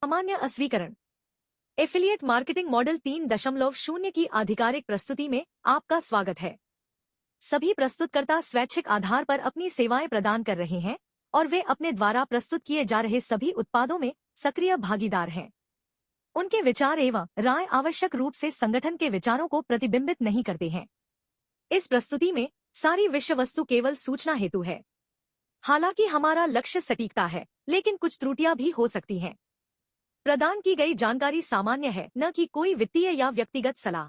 सामान्य अस्वीकरण। Affiliate marketing model 3.0 की आधिकारिक प्रस्तुति में आपका स्वागत है। सभी प्रस्तुतकर्ता स्वैच्छिक आधार पर अपनी सेवाएं प्रदान कर रहे हैं और वे अपने द्वारा प्रस्तुत किए जा रहे सभी उत्पादों में सक्रिय भागीदार हैं। उनके विचार एवं राय आवश्यक रूप से संगठन के विचारों को प्रतिबिंबित नहीं करते हैं। इस प्रस्तुति में सारी विषय वस्तु केवल सूचना हेतु है। हालांकि हमारा लक्ष्य सटीकता है, लेकिन कुछ त्रुटियां भी हो सकती हैं। प्रदान की गई जानकारी सामान्य है, न कि कोई वित्तीय या व्यक्तिगत सलाह।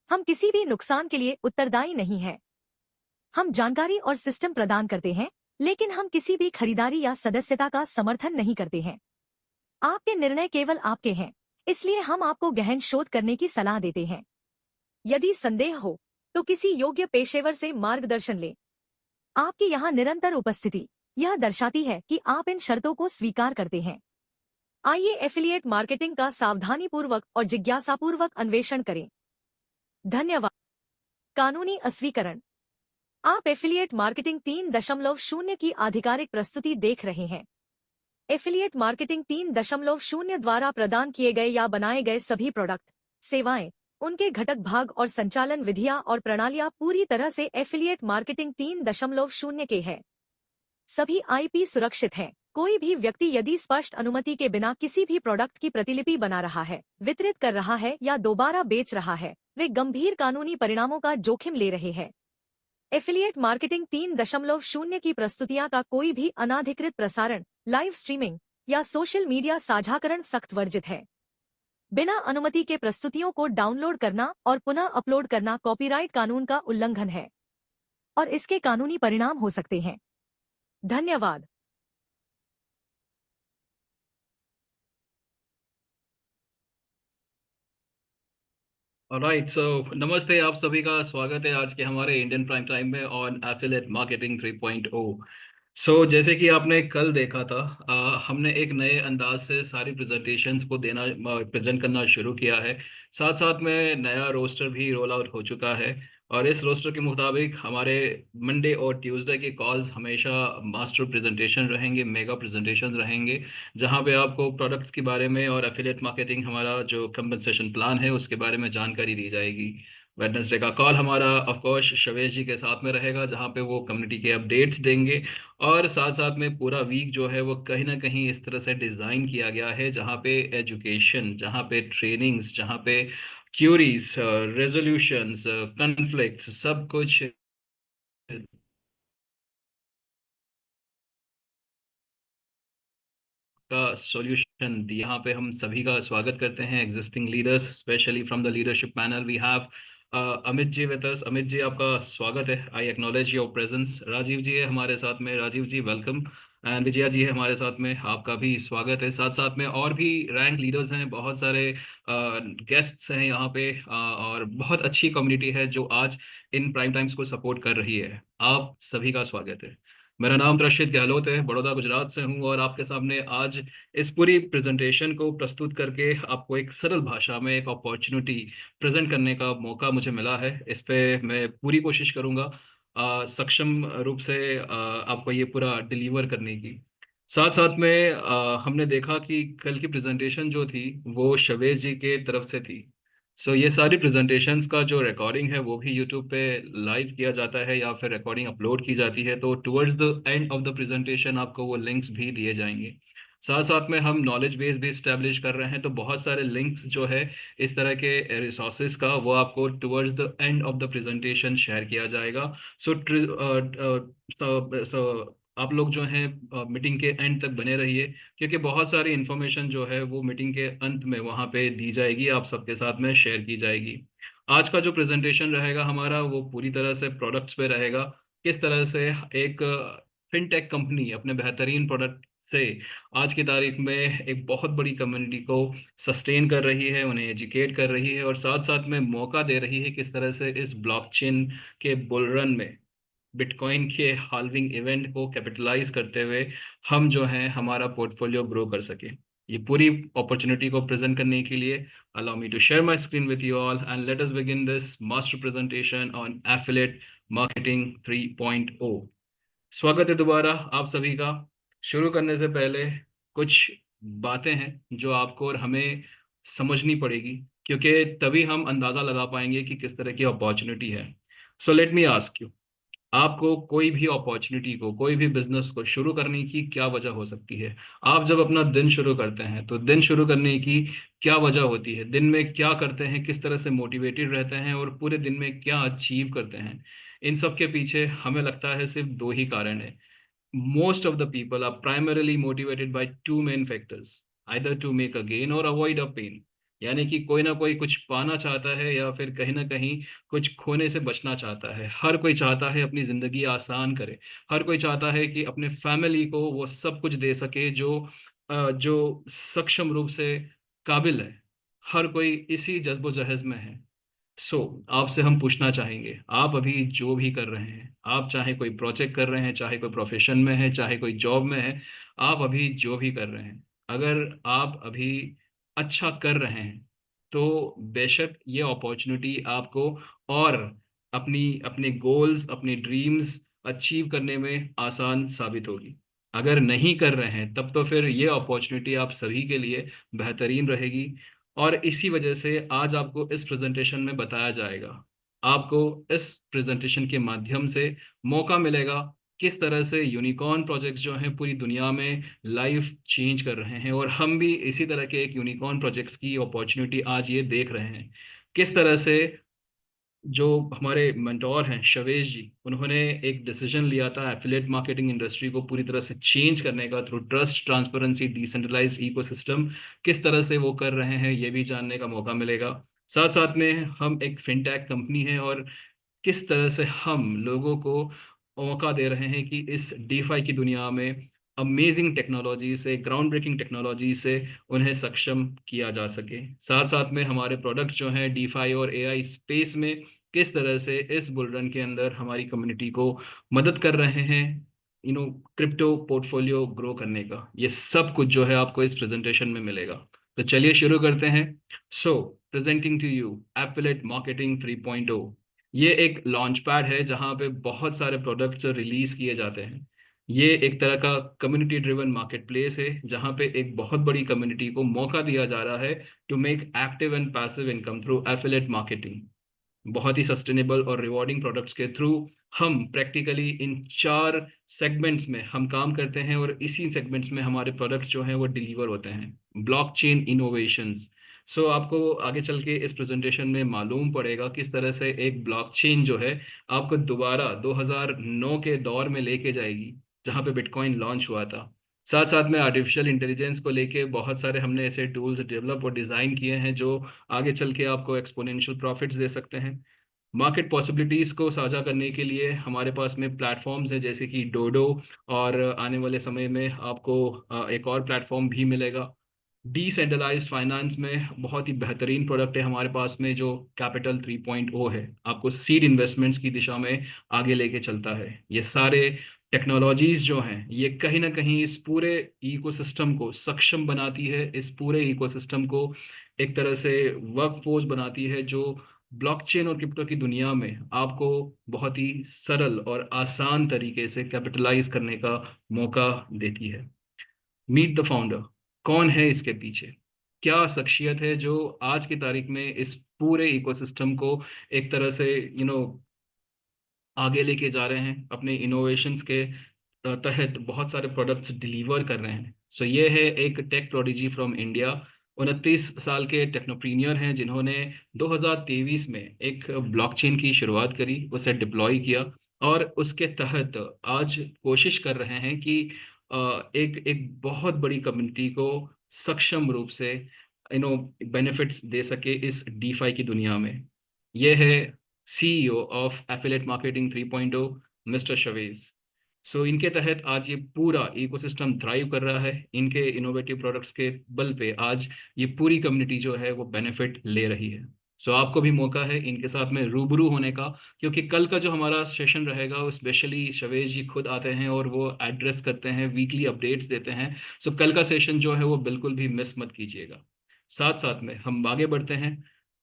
हम किसी भी नुकसान के लिए उत्तरदायी नहीं हैं। हम जानकारी और सिस्टम प्रदान करते हैं, लेकिन हम किसी भी खरीदारी या सदस्यता का समर्थन नहीं करते हैं। आपके निर्णय केवल आपके हैं, इसलिए हम आपको गहन शोध करने की सलाह देते हैं। यदि संदेह हो तो किसी योग्य पेशेवर से मार्गदर्शन लें। आपकी यहाँ निरंतर उपस्थिति यह दर्शाती है कि आप इन शर्तों को स्वीकार करते हैं। आइए एफिलिएट मार्केटिंग का सावधानीपूर्वक और जिज्ञासापूर्वक अन्वेषण करें। धन्यवाद। कानूनी अस्वीकरण। आप एफिलिएट मार्केटिंग 3.0 की आधिकारिक प्रस्तुति देख रहे हैं। एफिलिएट मार्केटिंग 3.0 द्वारा प्रदान किए गए या बनाए गए सभी प्रोडक्ट, सेवाएं, उनके घटक भाग और संचालन विधियां और प्रणालियां पूरी तरह से एफिलिएट मार्केटिंग 3.0 के हैं। सभी आईपी सुरक्षित हैं। कोई भी व्यक्ति यदि स्पष्ट अनुमति के बिना किसी भी प्रोडक्ट की प्रतिलिपि बना रहा है, वितरित कर रहा है या दोबारा बेच रहा है, वे गंभीर कानूनी परिणामों का जोखिम ले रहे हैं। एफिलिएट मार्केटिंग 3.0 की प्रस्तुतियां का कोई भी अनाधिकृत प्रसारण, लाइव स्ट्रीमिंग या सोशल मीडिया साझाकरण सख्त वर्जित है। बिना अनुमति के प्रस्तुतियों को डाउनलोड करना और पुनः अपलोड करना कॉपीराइट कानून का उल्लंघन है और इसके कानूनी परिणाम हो सकते हैं। धन्यवाद। राइट, सो नमस्ते, आप सभी का स्वागत है आज के हमारे इंडियन प्राइम टाइम में ऑन एफिलिएट मार्केटिंग 3.0। सो जैसे कि आपने कल देखा था, हमने एक नए अंदाज से सारी प्रेजेंटेशंस को देना प्रेजेंट करना शुरू किया है। साथ साथ में नया रोस्टर भी रोल आउट हो चुका है और इस रोस्टर के मुताबिक हमारे मंडे और ट्यूसडे के कॉल्स हमेशा मास्टर प्रेजेंटेशन रहेंगे, मेगा प्रेजेंटेशंस रहेंगे, जहां पे आपको प्रोडक्ट्स के बारे में और एफिलिएट मार्केटिंग हमारा जो कंपनसेशन प्लान है उसके बारे में जानकारी दी जाएगी। वेडनेसडे का कॉल हमारा ऑफ कोर्स शवेश जी के साथ में रहेगा, जहां पे वो कम्युनिटी के अपडेट्स देंगे और साथ साथ में पूरा वीक जो है वो कहीं ना कहीं इस तरह से डिज़ाइन किया गया है जहाँ पे एजुकेशन, जहाँ पे ट्रेनिंग्स, जहाँ पे क्यूरीज, रेजोल्यूशंस, कन्फ्लिक्ट्स, सब कुछ का सॉल्यूशन। यहाँ पे हम सभी का स्वागत करते हैं, existing leaders, specially from the leadership panel we have Amit ji with us. Amit ji, आपका स्वागत है। I acknowledge your presence. Rajiv ji है हमारे साथ में। राजीव जी वेलकम। एंड विजया जी है हमारे साथ में, आपका भी स्वागत है। साथ साथ में और भी रैंक लीडर्स हैं, बहुत सारे गेस्ट्स हैं यहाँ पे, और बहुत अच्छी कम्युनिटी है जो आज इन प्राइम टाइम्स को सपोर्ट कर रही है। आप सभी का स्वागत है। मेरा नाम रशीद गहलोत है, बड़ौदा गुजरात से हूँ और आपके सामने आज इस पूरी प्रेजेंटेशन को प्रस्तुत करके आपको एक सरल भाषा में एक अपॉर्चुनिटी प्रेजेंट करने का मौका मुझे मिला है। इस पे मैं पूरी कोशिश करूँगा सक्षम रूप से आपको ये पूरा डिलीवर करने की। साथ साथ में हमने देखा कि कल की प्रेजेंटेशन जो थी वो शवेश जी के तरफ से थी। सो ये सारी प्रेजेंटेशंस का जो रिकॉर्डिंग है वो भी यूट्यूब पे लाइव किया जाता है या फिर रिकॉर्डिंग अपलोड की जाती है, तो towards the end of the presentation आपको वो लिंक्स भी दिए जाएंगे। साथ साथ में हम नॉलेज बेस भी इस्टेब्लिश कर रहे हैं, तो बहुत सारे लिंक्स जो है इस तरह के रिसोर्सेज का वो आपको towards the end of the presentation share किया जाएगा। सो सो आप लोग जो हैं मीटिंग के एंड तक बने रहिए, क्योंकि बहुत सारी इन्फॉर्मेशन जो है वो मीटिंग के अंत में वहाँ पे दी जाएगी, आप सबके साथ में शेयर की जाएगी। आज का जो प्रेजेंटेशन रहेगा हमारा वो पूरी तरह से प्रोडक्ट्स पे रहेगा। किस तरह से एक फिनटेक कंपनी अपने बेहतरीन प्रोडक्ट से आज की तारीख में एक बहुत बड़ी कम्युनिटी को सस्टेन कर रही है, उन्हें एजुकेट कर रही है और साथ साथ में मौका दे रही है किस तरह से इस ब्लॉकचेन के बुल रन में बिटकॉइन के हाल्विंग इवेंट को कैपिटलाइज करते हुए हम जो है हमारा पोर्टफोलियो ग्रो कर सके। ये पूरी अपॉर्चुनिटी को प्रेजेंट करने के लिए allow me to share my screen with you all and let us begin this master presentation on affiliate marketing 3.0। स्वागत है दोबारा आप सभी का। शुरू करने से पहले कुछ बातें हैं जो आपको और हमें समझनी पड़ेगी, क्योंकि तभी हम अंदाजा लगा पाएंगे कि किस तरह की अपॉर्चुनिटी है। So let me ask you, आपको कोई भी अपॉर्चुनिटी को, कोई भी बिजनेस को शुरू करने की क्या वजह हो सकती है? आप जब अपना दिन शुरू करते हैं तो दिन शुरू करने की क्या वजह होती है? दिन में क्या करते हैं, किस तरह से मोटिवेटेड रहते हैं और पूरे दिन में क्या अचीव करते हैं? इन सब के पीछे हमें लगता है सिर्फ दो ही कारण है। Most of the people are primarily motivated by two main factors, either to make a gain or avoid a pain। यानी कि कोई ना कोई कुछ पाना चाहता है या फिर कहीं ना कहीं कुछ खोने से बचना चाहता है। हर कोई चाहता है अपनी जिंदगी आसान करे। हर कोई चाहता है कि अपने फैमिली को वो सब कुछ दे सके जो सक्षम रूप से काबिल है। हर कोई इसी जज्बो जहज में है। सो आपसे हम पूछना चाहेंगे, आप अभी जो भी कर रहे हैं, आप चाहे कोई प्रोजेक्ट कर रहे हैं, चाहे कोई प्रोफेशन में है, चाहे कोई जॉब में है, आप अभी जो भी कर रहे हैं, अगर आप अभी अच्छा कर रहे हैं तो बेशक ये अपॉर्चुनिटी आपको और अपनी अपने गोल्स, अपने ड्रीम्स अचीव करने में आसान साबित होगी। अगर नहीं कर रहे हैं तब तो फिर ये अपॉर्चुनिटी आप सभी के लिए बेहतरीन रहेगी। और इसी वजह से आज आपको इस प्रेजेंटेशन में बताया जाएगा, आपको इस प्रेजेंटेशन के माध्यम से मौका मिलेगा किस तरह से यूनिकॉर्न प्रोजेक्ट्स जो हैं पूरी दुनिया में लाइफ चेंज कर रहे हैं। और हम भी इसी तरह के एक यूनिकॉर्न प्रोजेक्ट्स की अपॉर्चुनिटी आज ये देख रहे हैं। किस तरह से जो हमारे मेंटोर हैं शवेश जी, उन्होंने एक डिसीजन लिया था एफिलिएट मार्केटिंग इंडस्ट्री को पूरी तरह से चेंज करने का through trust, transparency, decentralised ecosystem. किस तरह से वो कर रहे हैं ये भी जानने का मौका मिलेगा। साथ साथ में हम एक फिनटेक कंपनी है और किस तरह से हम लोगों को मौका दे रहे हैं कि इस डीफाई की दुनिया में अमेजिंग टेक्नोलॉजी से, ग्राउंड ब्रेकिंग टेक्नोलॉजी से उन्हें सक्षम किया जा सके। साथ साथ में हमारे प्रोडक्ट्स जो हैं डीफाई और एआई स्पेस में किस तरह से इस बुल रन के अंदर हमारी कम्युनिटी को मदद कर रहे हैं, क्रिप्टो पोर्टफोलियो ग्रो करने का, ये सब कुछ जो है आपको इस प्रेजेंटेशन में मिलेगा। तो चलिए शुरू करते हैं। So presenting to you affiliate marketing 3.0। ये एक लॉन्च पैड है जहाँ पे बहुत सारे प्रोडक्ट्स रिलीज किए जाते हैं। ये एक तरह का कम्युनिटी ड्रिवन मार्केट प्लेस है जहाँ पे एक बहुत बड़ी कम्युनिटी को मौका दिया जा रहा है to make active and passive income through affiliate marketing. बहुत ही सस्टेनेबल और रिवॉर्डिंग प्रोडक्ट्स के थ्रू हम प्रैक्टिकली इन चार सेगमेंट्स में हम काम करते हैं और इसी सेगमेंट्स में हमारे प्रोडक्ट्स जो हैं वो डिलीवर होते हैं। Blockchain innovations. सो आपको आगे चल के इस प्रेजेंटेशन में मालूम पड़ेगा किस तरह से एक ब्लॉकचेन जो है आपको दोबारा 2009 के दौर में लेके जाएगी जहाँ पे बिटकॉइन लॉन्च हुआ था। साथ साथ में आर्टिफिशियल इंटेलिजेंस को लेके बहुत सारे हमने ऐसे टूल्स डेवलप और डिज़ाइन किए हैं जो आगे चल के आपको एक्सपोनेंशियल प्रॉफिट्स दे सकते हैं। मार्केट पॉसिबिलिटीज़ को साझा करने के लिए हमारे पास में प्लेटफॉर्म्स हैं जैसे कि डोडो, और आने वाले समय में आपको एक और प्लेटफॉर्म भी मिलेगा। डिसेंट्रलाइज्ड फाइनेंस में बहुत ही बेहतरीन प्रोडक्ट है हमारे पास में जो कैपिटल 3.0 है, आपको सीड इन्वेस्टमेंट्स की दिशा में आगे लेके चलता है। ये सारे टेक्नोलॉजीज जो हैं ये कहीं ना कहीं इस पूरे इकोसिस्टम को सक्षम बनाती है, इस पूरे इकोसिस्टम को एक तरह से वर्कफोर्स बनाती है जो ब्लॉकचेन और क्रिप्टो की दुनिया में आपको बहुत ही सरल और आसान तरीके से कैपिटलाइज करने का मौका देती है। Meet the founder. कौन है इसके पीछे? क्या शख्सियत है जो आज की तारीख में इस पूरे इकोसिस्टम को एक तरह से आगे लेके जा रहे हैं, अपने इनोवेशंस के तहत बहुत सारे प्रोडक्ट्स डिलीवर कर रहे हैं। सो ये है एक टेक प्रोडिजी फ्रॉम इंडिया। 29 साल के टेक्नोप्रीनियर हैं जिन्होंने 2023 में एक ब्लॉकचेन की शुरुआत करी, उसे डिप्लॉय किया और उसके तहत आज कोशिश कर रहे हैं कि एक एक बहुत बड़ी कम्युनिटी को सक्षम रूप से यू बेनिफिट्स दे सके इस डीफाई की दुनिया में। ये है CEO of affiliate marketing 3.0, mister Shavez. So इनके तहत आज ये पूरा इकोसिस्टम थ्राइव कर रहा है। इनके इनोवेटिव प्रोडक्ट्स के बल पे आज ये पूरी कम्युनिटी जो है वो बेनिफिट ले रही है। सो आपको भी मौका है इनके साथ में रूबरू होने का, क्योंकि कल का जो हमारा सेशन रहेगा वो स्पेशली शवेश जी खुद आते हैं और वो एड्रेस करते हैं, वीकली अपडेट्स देते हैं। सो कल का सेशन जो है वो बिल्कुल भी मिस मत कीजिएगा। साथ साथ में हम आगे बढ़ते हैं।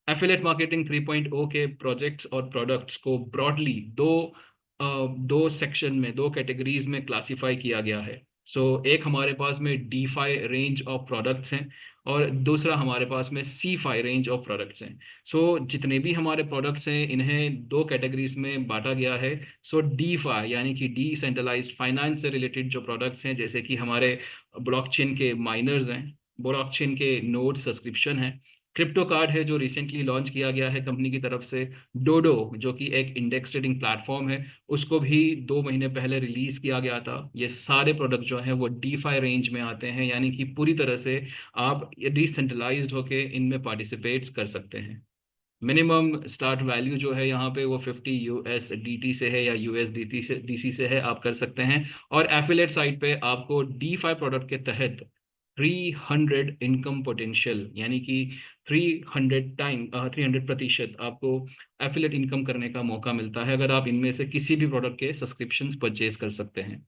एफिलिएट मार्केटिंग 3.0 के प्रोजेक्ट्स और प्रोडक्ट्स को ब्रॉडली दो सेक्शन में, दो कैटेगरीज में क्लासिफाई किया गया है। एक हमारे पास में DeFi range of products हैं और दूसरा हमारे पास में CeFi range of products हैं। जितने भी हमारे प्रोडक्ट्स हैं इन्हें दो कैटेगरीज में बांटा गया है। डी फाई यानी कि डिसेंट्रलाइज्ड फाइनेंस से रिलेटेड जो प्रोडक्ट्स हैं, जैसे कि हमारे ब्लॉकचेन के माइनर्स हैं, ब्लॉकचेन के नोड सब्सक्रिप्शन है, क्रिप्टो कार्ड है जो रिसेंटली लॉन्च किया गया है कंपनी की तरफ से, डोडो जो कि एक इंडेक्स ट्रेडिंग प्लेटफॉर्म है, उसको भी 2 महीने पहले रिलीज किया गया था। ये सारे प्रोडक्ट जो हैं वो डीफाई रेंज में आते हैं, यानी कि पूरी तरह से आप डिसेंट्रलाइज्ड होके इनमें पार्टिसिपेट्स कर सकते हैं। मिनिमम स्टार्ट वैल्यू जो है यहाँ पे वो 50 USDT से है या USDT से DC से है, आप कर सकते हैं। और एफिलेट साइट पे आपको D5 प्रोडक्ट के तहत 300 इनकम पोटेंशियल, यानी कि 300% आपको एफिलेट इनकम करने का मौका मिलता है अगर आप इनमें से किसी भी प्रोडक्ट के सब्सक्रिप्शन परचेज कर सकते हैं।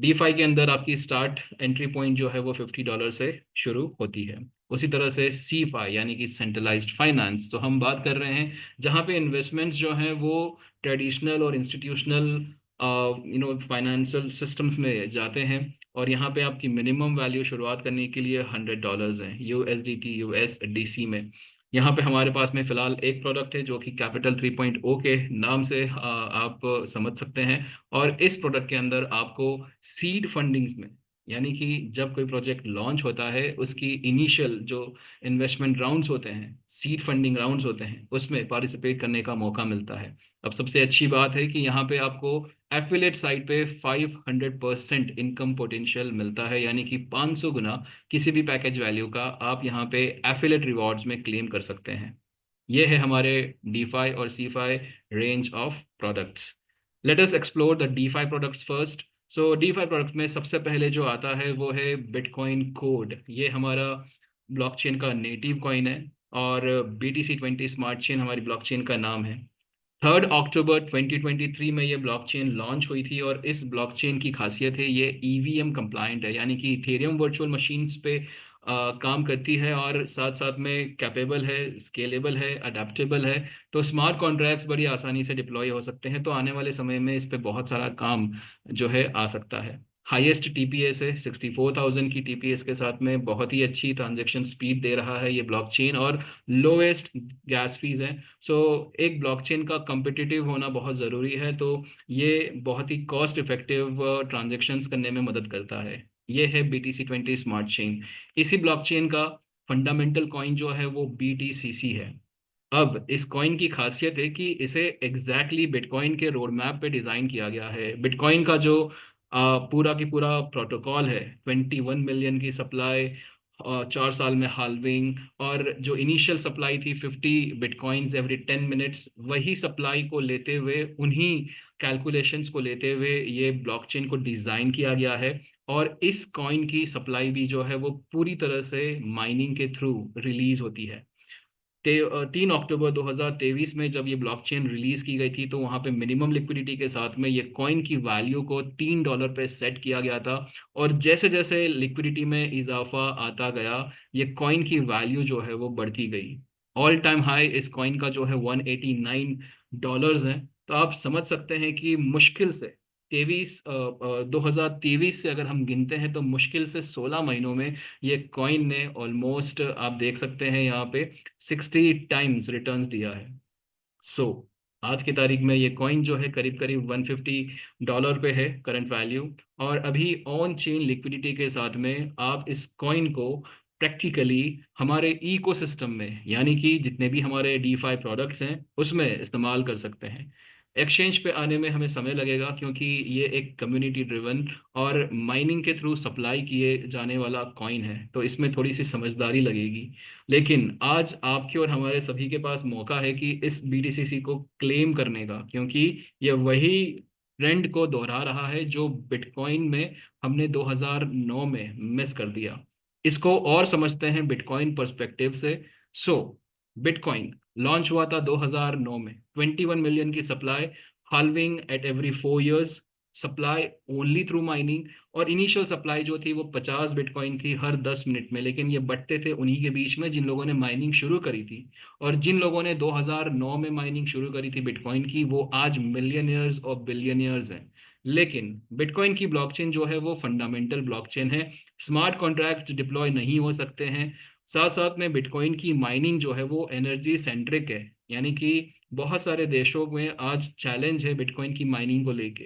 D5 के अंदर आपकी स्टार्ट एंट्री पॉइंट जो है वो $50 से शुरू होती है। उसी तरह से सी फाई यानी कि सेंट्रलाइज्ड फाइनेंस, तो हम बात कर रहे हैं जहाँ पे इन्वेस्टमेंट्स जो हैं वो ट्रेडिशनल और इंस्टीट्यूशनल फाइनेंशियल सिस्टम्स में जाते हैं। और यहाँ पे आपकी मिनिमम वैल्यू शुरुआत करने के लिए $100 है, USDT USDC में। यहाँ पे हमारे पास में फिलहाल एक प्रोडक्ट है जो कि कैपिटल 3.0 के नाम से आप समझ सकते हैं। और इस प्रोडक्ट के अंदर आपको सीड फंडिंग्स में, यानी कि जब कोई प्रोजेक्ट लॉन्च होता है उसकी इनिशियल जो इन्वेस्टमेंट राउंड्स होते हैं, सीड फंडिंग राउंड्स होते हैं, उसमें पार्टिसिपेट करने का मौका मिलता है। अब सबसे अच्छी बात है कि यहाँ पे आपको एफिलेट साइट पे 500% इनकम पोटेंशियल मिलता है, यानी कि 500 गुना किसी भी पैकेज वैल्यू का आप यहाँ पे एफिलेट रिवॉर्ड्स में क्लेम कर सकते हैं। ये है हमारे डीफाई और CeFi range of products. Let us explore the DeFi products first. DeFi product में सबसे पहले जो आता है वो है बिटकॉइन कोड। ये हमारा ब्लॉकचेन का नेटिव कॉइन है और BTC20 स्मार्ट चेन हमारी ब्लॉकचेन का नाम है। 3 अक्टूबर 2023 में ये ब्लॉकचेन लॉन्च हुई थी और इस ब्लॉकचेन की खासियत है ये EVM कंप्लाइंट है, यानी कि इथेरियम वर्चुअल मशीन्स पे काम करती है और साथ साथ में कैपेबल है, स्केलेबल है, अडेप्टेबल है। तो स्मार्ट कॉन्ट्रैक्ट्स बड़ी आसानी से डिप्लॉय हो सकते हैं, तो आने वाले समय में इस पे बहुत सारा काम जो है आ सकता है। हाईएस्ट TPS है, 64,000 की TPS के साथ में बहुत ही अच्छी ट्रांजैक्शन स्पीड दे रहा है ये ब्लॉकचेन, और लोएस्ट गैस फीस है। एक ब्लॉकचेन का कम्पिटिटिव होना बहुत ज़रूरी है, तो ये बहुत ही कॉस्ट इफेक्टिव ट्रांजेक्शन्स करने में मदद करता है। ये है BTC20 स्मार्ट चेन। इसी ब्लॉकचेन का फंडामेंटल कॉइन जो है वो BTCC है। अब इस कॉइन की खासियत है कि इसे एग्जैक्टली बिटकॉइन के रोड मैप पे डिज़ाइन किया गया है। बिटकॉइन का जो पूरा की पूरा प्रोटोकॉल है, 21 मिलियन की सप्लाई, 4 साल में हाल्विंग, और जो इनिशियल सप्लाई थी 50 बिटकॉइंस एवरी 10 मिनट्स, वही सप्लाई को लेते हुए, उन्हीं कैलकुलेशंस को लेते हुए ये ब्लॉकचेन को डिज़ाइन किया गया है। और इस कॉइन की सप्लाई भी जो है वो पूरी तरह से माइनिंग के थ्रू रिलीज होती है। 3 अक्टूबर 2023 में जब ये ब्लॉकचेन रिलीज की गई थी तो वहाँ पे मिनिमम लिक्विडिटी के साथ में ये कॉइन की वैल्यू को $3 पे सेट किया गया था। और जैसे जैसे लिक्विडिटी में इजाफा आता गया, ये कॉइन की वैल्यू जो है वो बढ़ती गई। ऑल टाइम हाई इस कॉइन का जो है $189 है। तो आप समझ सकते हैं कि मुश्किल से 2023 से अगर हम गिनते हैं तो मुश्किल से 16 महीनों में ये कॉइन ने ऑलमोस्ट, आप देख सकते हैं यहाँ पे, 60 टाइम्स रिटर्न्स दिया है। सो आज की तारीख में ये कॉइन जो है करीब करीब $150 पे है करंट वैल्यू। और अभी ऑन चेन लिक्विडिटी के साथ में आप इस कॉइन को प्रैक्टिकली हमारे इकोसिस्टम में, यानी कि जितने भी हमारे DeFi प्रोडक्ट्स हैं उसमें इस्तेमाल कर सकते हैं। एक्सचेंज पे आने में हमें समय लगेगा क्योंकि ये एक कम्युनिटी ड्रिवन और माइनिंग के थ्रू सप्लाई किए जाने वाला कॉइन है, तो इसमें थोड़ी सी समझदारी लगेगी। लेकिन आज आपके और हमारे सभी के पास मौका है कि इस BTCC को क्लेम करने का, क्योंकि ये वही ट्रेंड को दोहरा रहा है जो बिटकॉइन में हमने 2009 में मिस कर दिया। इसको और समझते हैं बिटकॉइन पर्सपेक्टिव से। सो बिटकॉइन लॉन्च हुआ था 2009 में, 21 मिलियन की supply, halving at every 4 years, supply only through mining. और इनिशियल सप्लाई जो थी वो 50 बिटकॉइन थी हर 10 मिनट में, लेकिन ये बढ़ते थे उन्हीं के बीच में जिन लोगों ने माइनिंग शुरू करी थी। और जिन लोगों ने 2009 में माइनिंग शुरू करी थी बिटकॉइन की, वो आज मिलियनियर्स और बिलियनियर्स हैं। लेकिन बिटकॉइन की ब्लॉकचेन जो है वो फंडामेंटल ब्लॉकचेन है। स्मार्ट कॉन्ट्रैक्ट डिप्लॉय नहीं हो सकते हैं। साथ साथ में बिटकॉइन की माइनिंग जो है वो एनर्जी सेंट्रिक है, यानी कि बहुत सारे देशों में आज चैलेंज है बिटकॉइन की माइनिंग को लेके,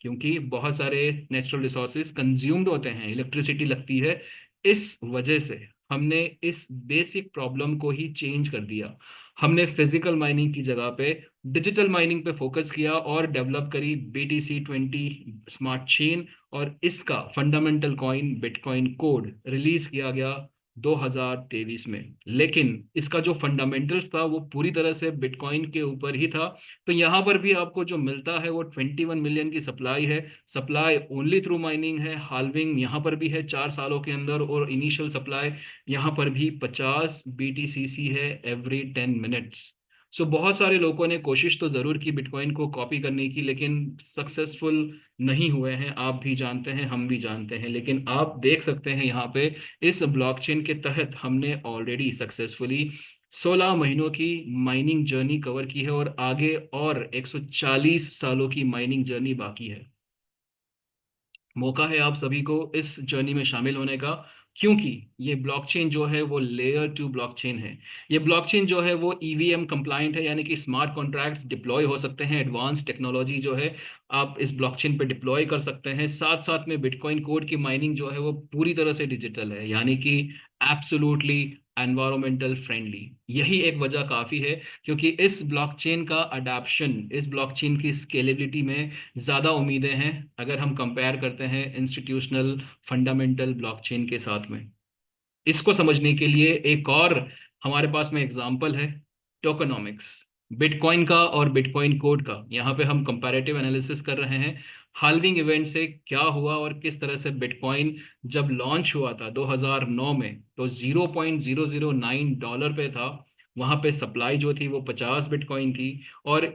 क्योंकि बहुत सारे नेचुरल रिसोर्सेज कंज्यूम्ड होते हैं, इलेक्ट्रिसिटी लगती है। इस वजह से हमने इस बेसिक प्रॉब्लम को ही चेंज कर दिया। हमने फिजिकल माइनिंग की जगह पे डिजिटल माइनिंग पे फोकस किया और डेवलप करी BTC20 स्मार्ट चेन, और इसका fundamental coin bitcoin code release किया गया 2023 में। लेकिन इसका जो फंडामेंटल्स था वो पूरी तरह से बिटकॉइन के ऊपर ही था। तो यहाँ पर भी आपको जो मिलता है वो 21 मिलियन की सप्लाई है। सप्लाई ओनली थ्रू माइनिंग है। हाल्विंग यहाँ पर भी है 4 सालों के अंदर, और इनिशियल सप्लाई यहाँ पर भी 50 BTCC है एवरी 10 मिनट्स। सो बहुत सारे लोगों ने कोशिश तो जरूर की बिटकॉइन को कॉपी करने की, लेकिन सक्सेसफुल नहीं हुए हैं। आप भी जानते हैं, हम भी जानते हैं। लेकिन आप देख सकते हैं यहाँ पे इस ब्लॉकचेन के तहत हमने ऑलरेडी सक्सेसफुली 16 महीनों की माइनिंग जर्नी कवर की है, और आगे और 140 सालों की माइनिंग जर्नी बाकी है। मौका है आप सभी को इस जर्नी में शामिल होने का, क्योंकि ये ब्लॉकचेन जो है वो लेयर 2 ब्लॉकचेन है। ये ब्लॉकचेन जो है वो EVM कंप्लाइंट है, यानी कि स्मार्ट कॉन्ट्रैक्ट्स डिप्लॉय हो सकते हैं। एडवांस टेक्नोलॉजी जो है आप इस ब्लॉकचेन पे डिप्लॉय कर सकते हैं। साथ साथ में बिटकॉइन कोड की माइनिंग जो है वो पूरी तरह से डिजिटल है, यानी कि एब्सोल्युटली एनवायरमेंटल फ्रेंडली। यही एक वजह काफ़ी है, क्योंकि इस ब्लॉकचेन का अडैप्शन, इस ब्लॉकचेन की स्केलेबिलिटी में ज़्यादा उम्मीदें हैं अगर हम कंपेयर करते हैं इंस्टीट्यूशनल फंडामेंटल ब्लॉकचेन के साथ में। इसको समझने के लिए एक और हमारे पास में एग्जांपल है, टोकनॉमिक्स। बिटकॉइन का और बिटकॉइन कोड का यहाँ पे हम कंपैरेटिव एनालिसिस कर रहे हैं। हाल्विंग इवेंट से क्या हुआ और किस तरह से बिटकॉइन जब लॉन्च हुआ था 2009 में, तो $0.009 पे था। वहां पे सप्लाई जो थी वो 50 बिटकॉइन थी। और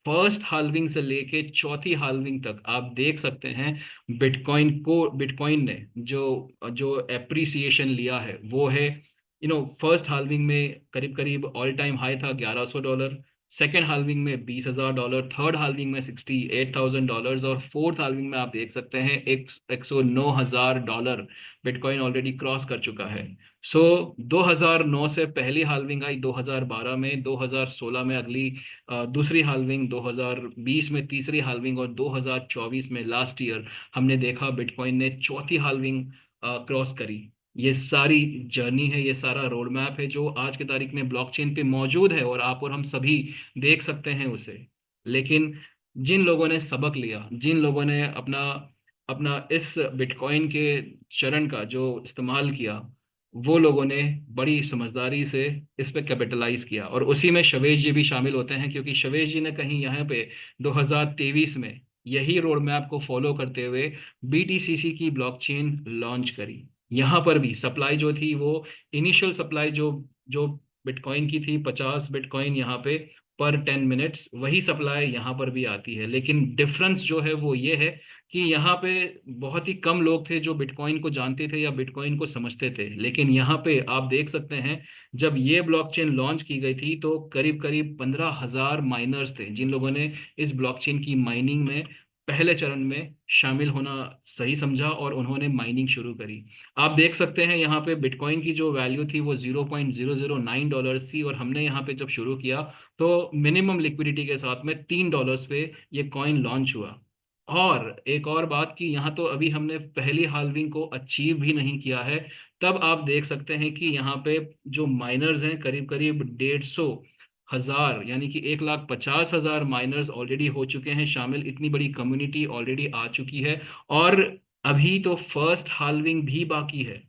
फर्स्ट हाल्विंग से लेके चौथी हाल्विंग तक आप देख सकते हैं बिटकॉइन ने जो जो एप्रिसिएशन लिया है वो है, फर्स्ट हाल्विंग में करीब करीब ऑल टाइम हाई था $1100। सेकेंड हाल्विंग में $20,000। थर्ड हाल्विंग में $68,000। और फोर्थ हाल्विंग में आप देख सकते हैं 109,000 बिटकॉइन ऑलरेडी क्रॉस कर चुका है। सो 2009 से पहली हाल्विंग आई 2012 में, 2016 में अगली दूसरी हाल्विंग, 2020 में तीसरी हाल्विंग, और 2024 में लास्ट ईयर हमने देखा बिटकॉइन ने चौथी हाल्विंग क्रॉस करी। ये सारी जर्नी है, ये सारा रोड मैप है जो आज की तारीख में ब्लॉकचेन पे मौजूद है, और आप और हम सभी देख सकते हैं उसे। लेकिन जिन लोगों ने सबक लिया, जिन लोगों ने अपना अपना इस बिटकॉइन के चरण का जो इस्तेमाल किया, वो लोगों ने बड़ी समझदारी से इस पे कैपिटलाइज किया। और उसी में शवेश जी भी शामिल होते हैं, क्योंकि शवेश जी ने कहीं यहाँ पे 2023 में यही रोड मैप को फॉलो करते हुए BTCC की ब्लॉकचेन लॉन्च करी। यहाँ पर भी सप्लाई जो थी वो इनिशियल सप्लाई जो जो बिटकॉइन की थी 50 बिटकॉइन यहाँ पे पर 10 मिनट्स, वही सप्लाई यहाँ पर भी आती है। लेकिन डिफरेंस जो है वो ये है कि यहाँ पे बहुत ही कम लोग थे जो बिटकॉइन को जानते थे या बिटकॉइन को समझते थे। लेकिन यहाँ पे आप देख सकते हैं जब ये ब्लॉकचेन लॉन्च की गई थी तो करीब करीब 15,000 माइनर्स थे जिन लोगों ने इस ब्लॉकचेन की माइनिंग में पहले चरण में शामिल होना सही समझा, और उन्होंने माइनिंग शुरू करी। आप देख सकते हैं यहाँ पे बिटकॉइन की जो वैल्यू थी वो $0.009 थी, और हमने यहाँ पे जब शुरू किया तो मिनिमम लिक्विडिटी के साथ में $3 पे ये कॉइन लॉन्च हुआ। और एक और बात कि यहाँ तो अभी हमने पहली हाल्विंग को अचीव भी नहीं किया है। तब आप देख सकते हैं कि यहाँ पे जो माइनर्स हैं करीब करीब 150,000, यानी कि 150,000 माइनर्स ऑलरेडी हो चुके हैं शामिल। इतनी बड़ी कम्युनिटी ऑलरेडी आ चुकी है। और अभी तो फर्स्ट हाल्विंग भी बाकी है।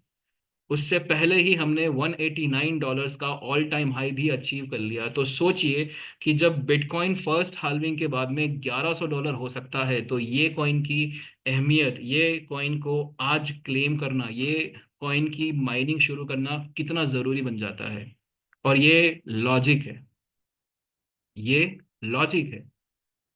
उससे पहले ही हमने $189 का ऑल टाइम हाई भी अचीव कर लिया। तो सोचिए कि जब बिटकॉइन फर्स्ट हाल्विंग के बाद में $1,100 हो सकता है, तो ये कॉइन की अहमियत, ये कॉइन को आज क्लेम करना, ये कॉइन की माइनिंग शुरू करना कितना ज़रूरी बन जाता है। और ये लॉजिक है।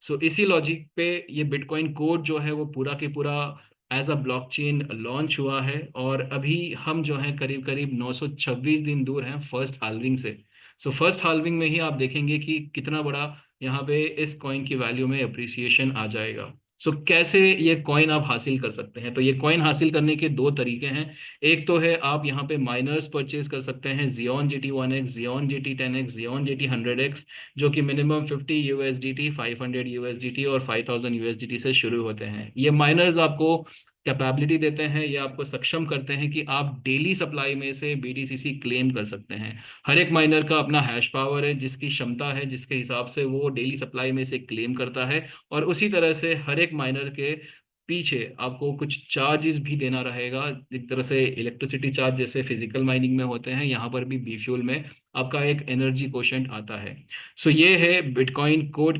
सो इसी लॉजिक पे ये बिटकॉइन कोड जो है वो पूरा के पूरा एज अ ब्लॉकचेन लॉन्च हुआ है। और अभी हम जो हैं करीब करीब 926 दिन दूर हैं फर्स्ट हाल्विंग से। सो फर्स्ट हाल्विंग में ही आप देखेंगे कि कितना बड़ा यहाँ पे इस कॉइन की वैल्यू में अप्रिसिएशन आ जाएगा। सो कैसे ये कॉइन आप हासिल कर सकते हैं? तो ये कॉइन हासिल करने के दो तरीके हैं। एक तो है आप यहाँ पे माइनर्स परचेज कर सकते हैं, Xeon GT1X, Xeon GT10X, Xeon GT100X, जो कि मिनिमम 50 USDT, 500 USDT और 5000 USDT से शुरू होते हैं। ये माइनर्स आपको कैपेबिलिटी देते हैं, ये आपको सक्षम करते हैं कि आप डेली सप्लाई में से BTCC क्लेम कर सकते हैं। हर एक माइनर का अपना हैश पावर है, जिसकी क्षमता है, जिसके हिसाब से वो डेली सप्लाई में से क्लेम करता है। और उसी तरह से हर एक माइनर के पीछे आपको कुछ चार्जेस भी देना रहेगा। एक तरह से इलेक्ट्रिसिटी चार्ज जैसे फिजिकल माइनिंग में होते हैं, यहाँ पर भी बी फ्यूल में आपका एक एनर्जी कोशेंट आता है। सो ये है बिटकॉइन कोड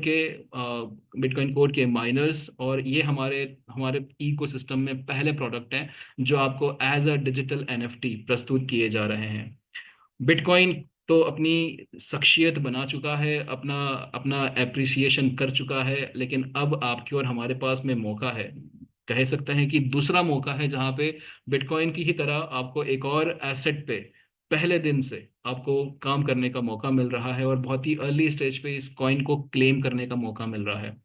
के माइनर्स, और ये हमारे हमारे इकोसिस्टम में पहले प्रोडक्ट हैं जो आपको एज अ डिजिटल NFT प्रस्तुत किए जा रहे हैं। बिटकॉइन तो अपनी शख्सियत बना चुका है, अपना अपना एप्रिसिएशन कर चुका है, लेकिन अब आपकी और हमारे पास में मौका है, कह सकते हैं कि दूसरा मौका है, जहां पे बिटकॉइन की ही तरह आपको एक और एसेट पे पहले दिन से आपको काम करने का मौका मिल रहा है, और बहुत ही अर्ली स्टेज पे इस कॉइन को क्लेम करने का मौका मिल रहा है।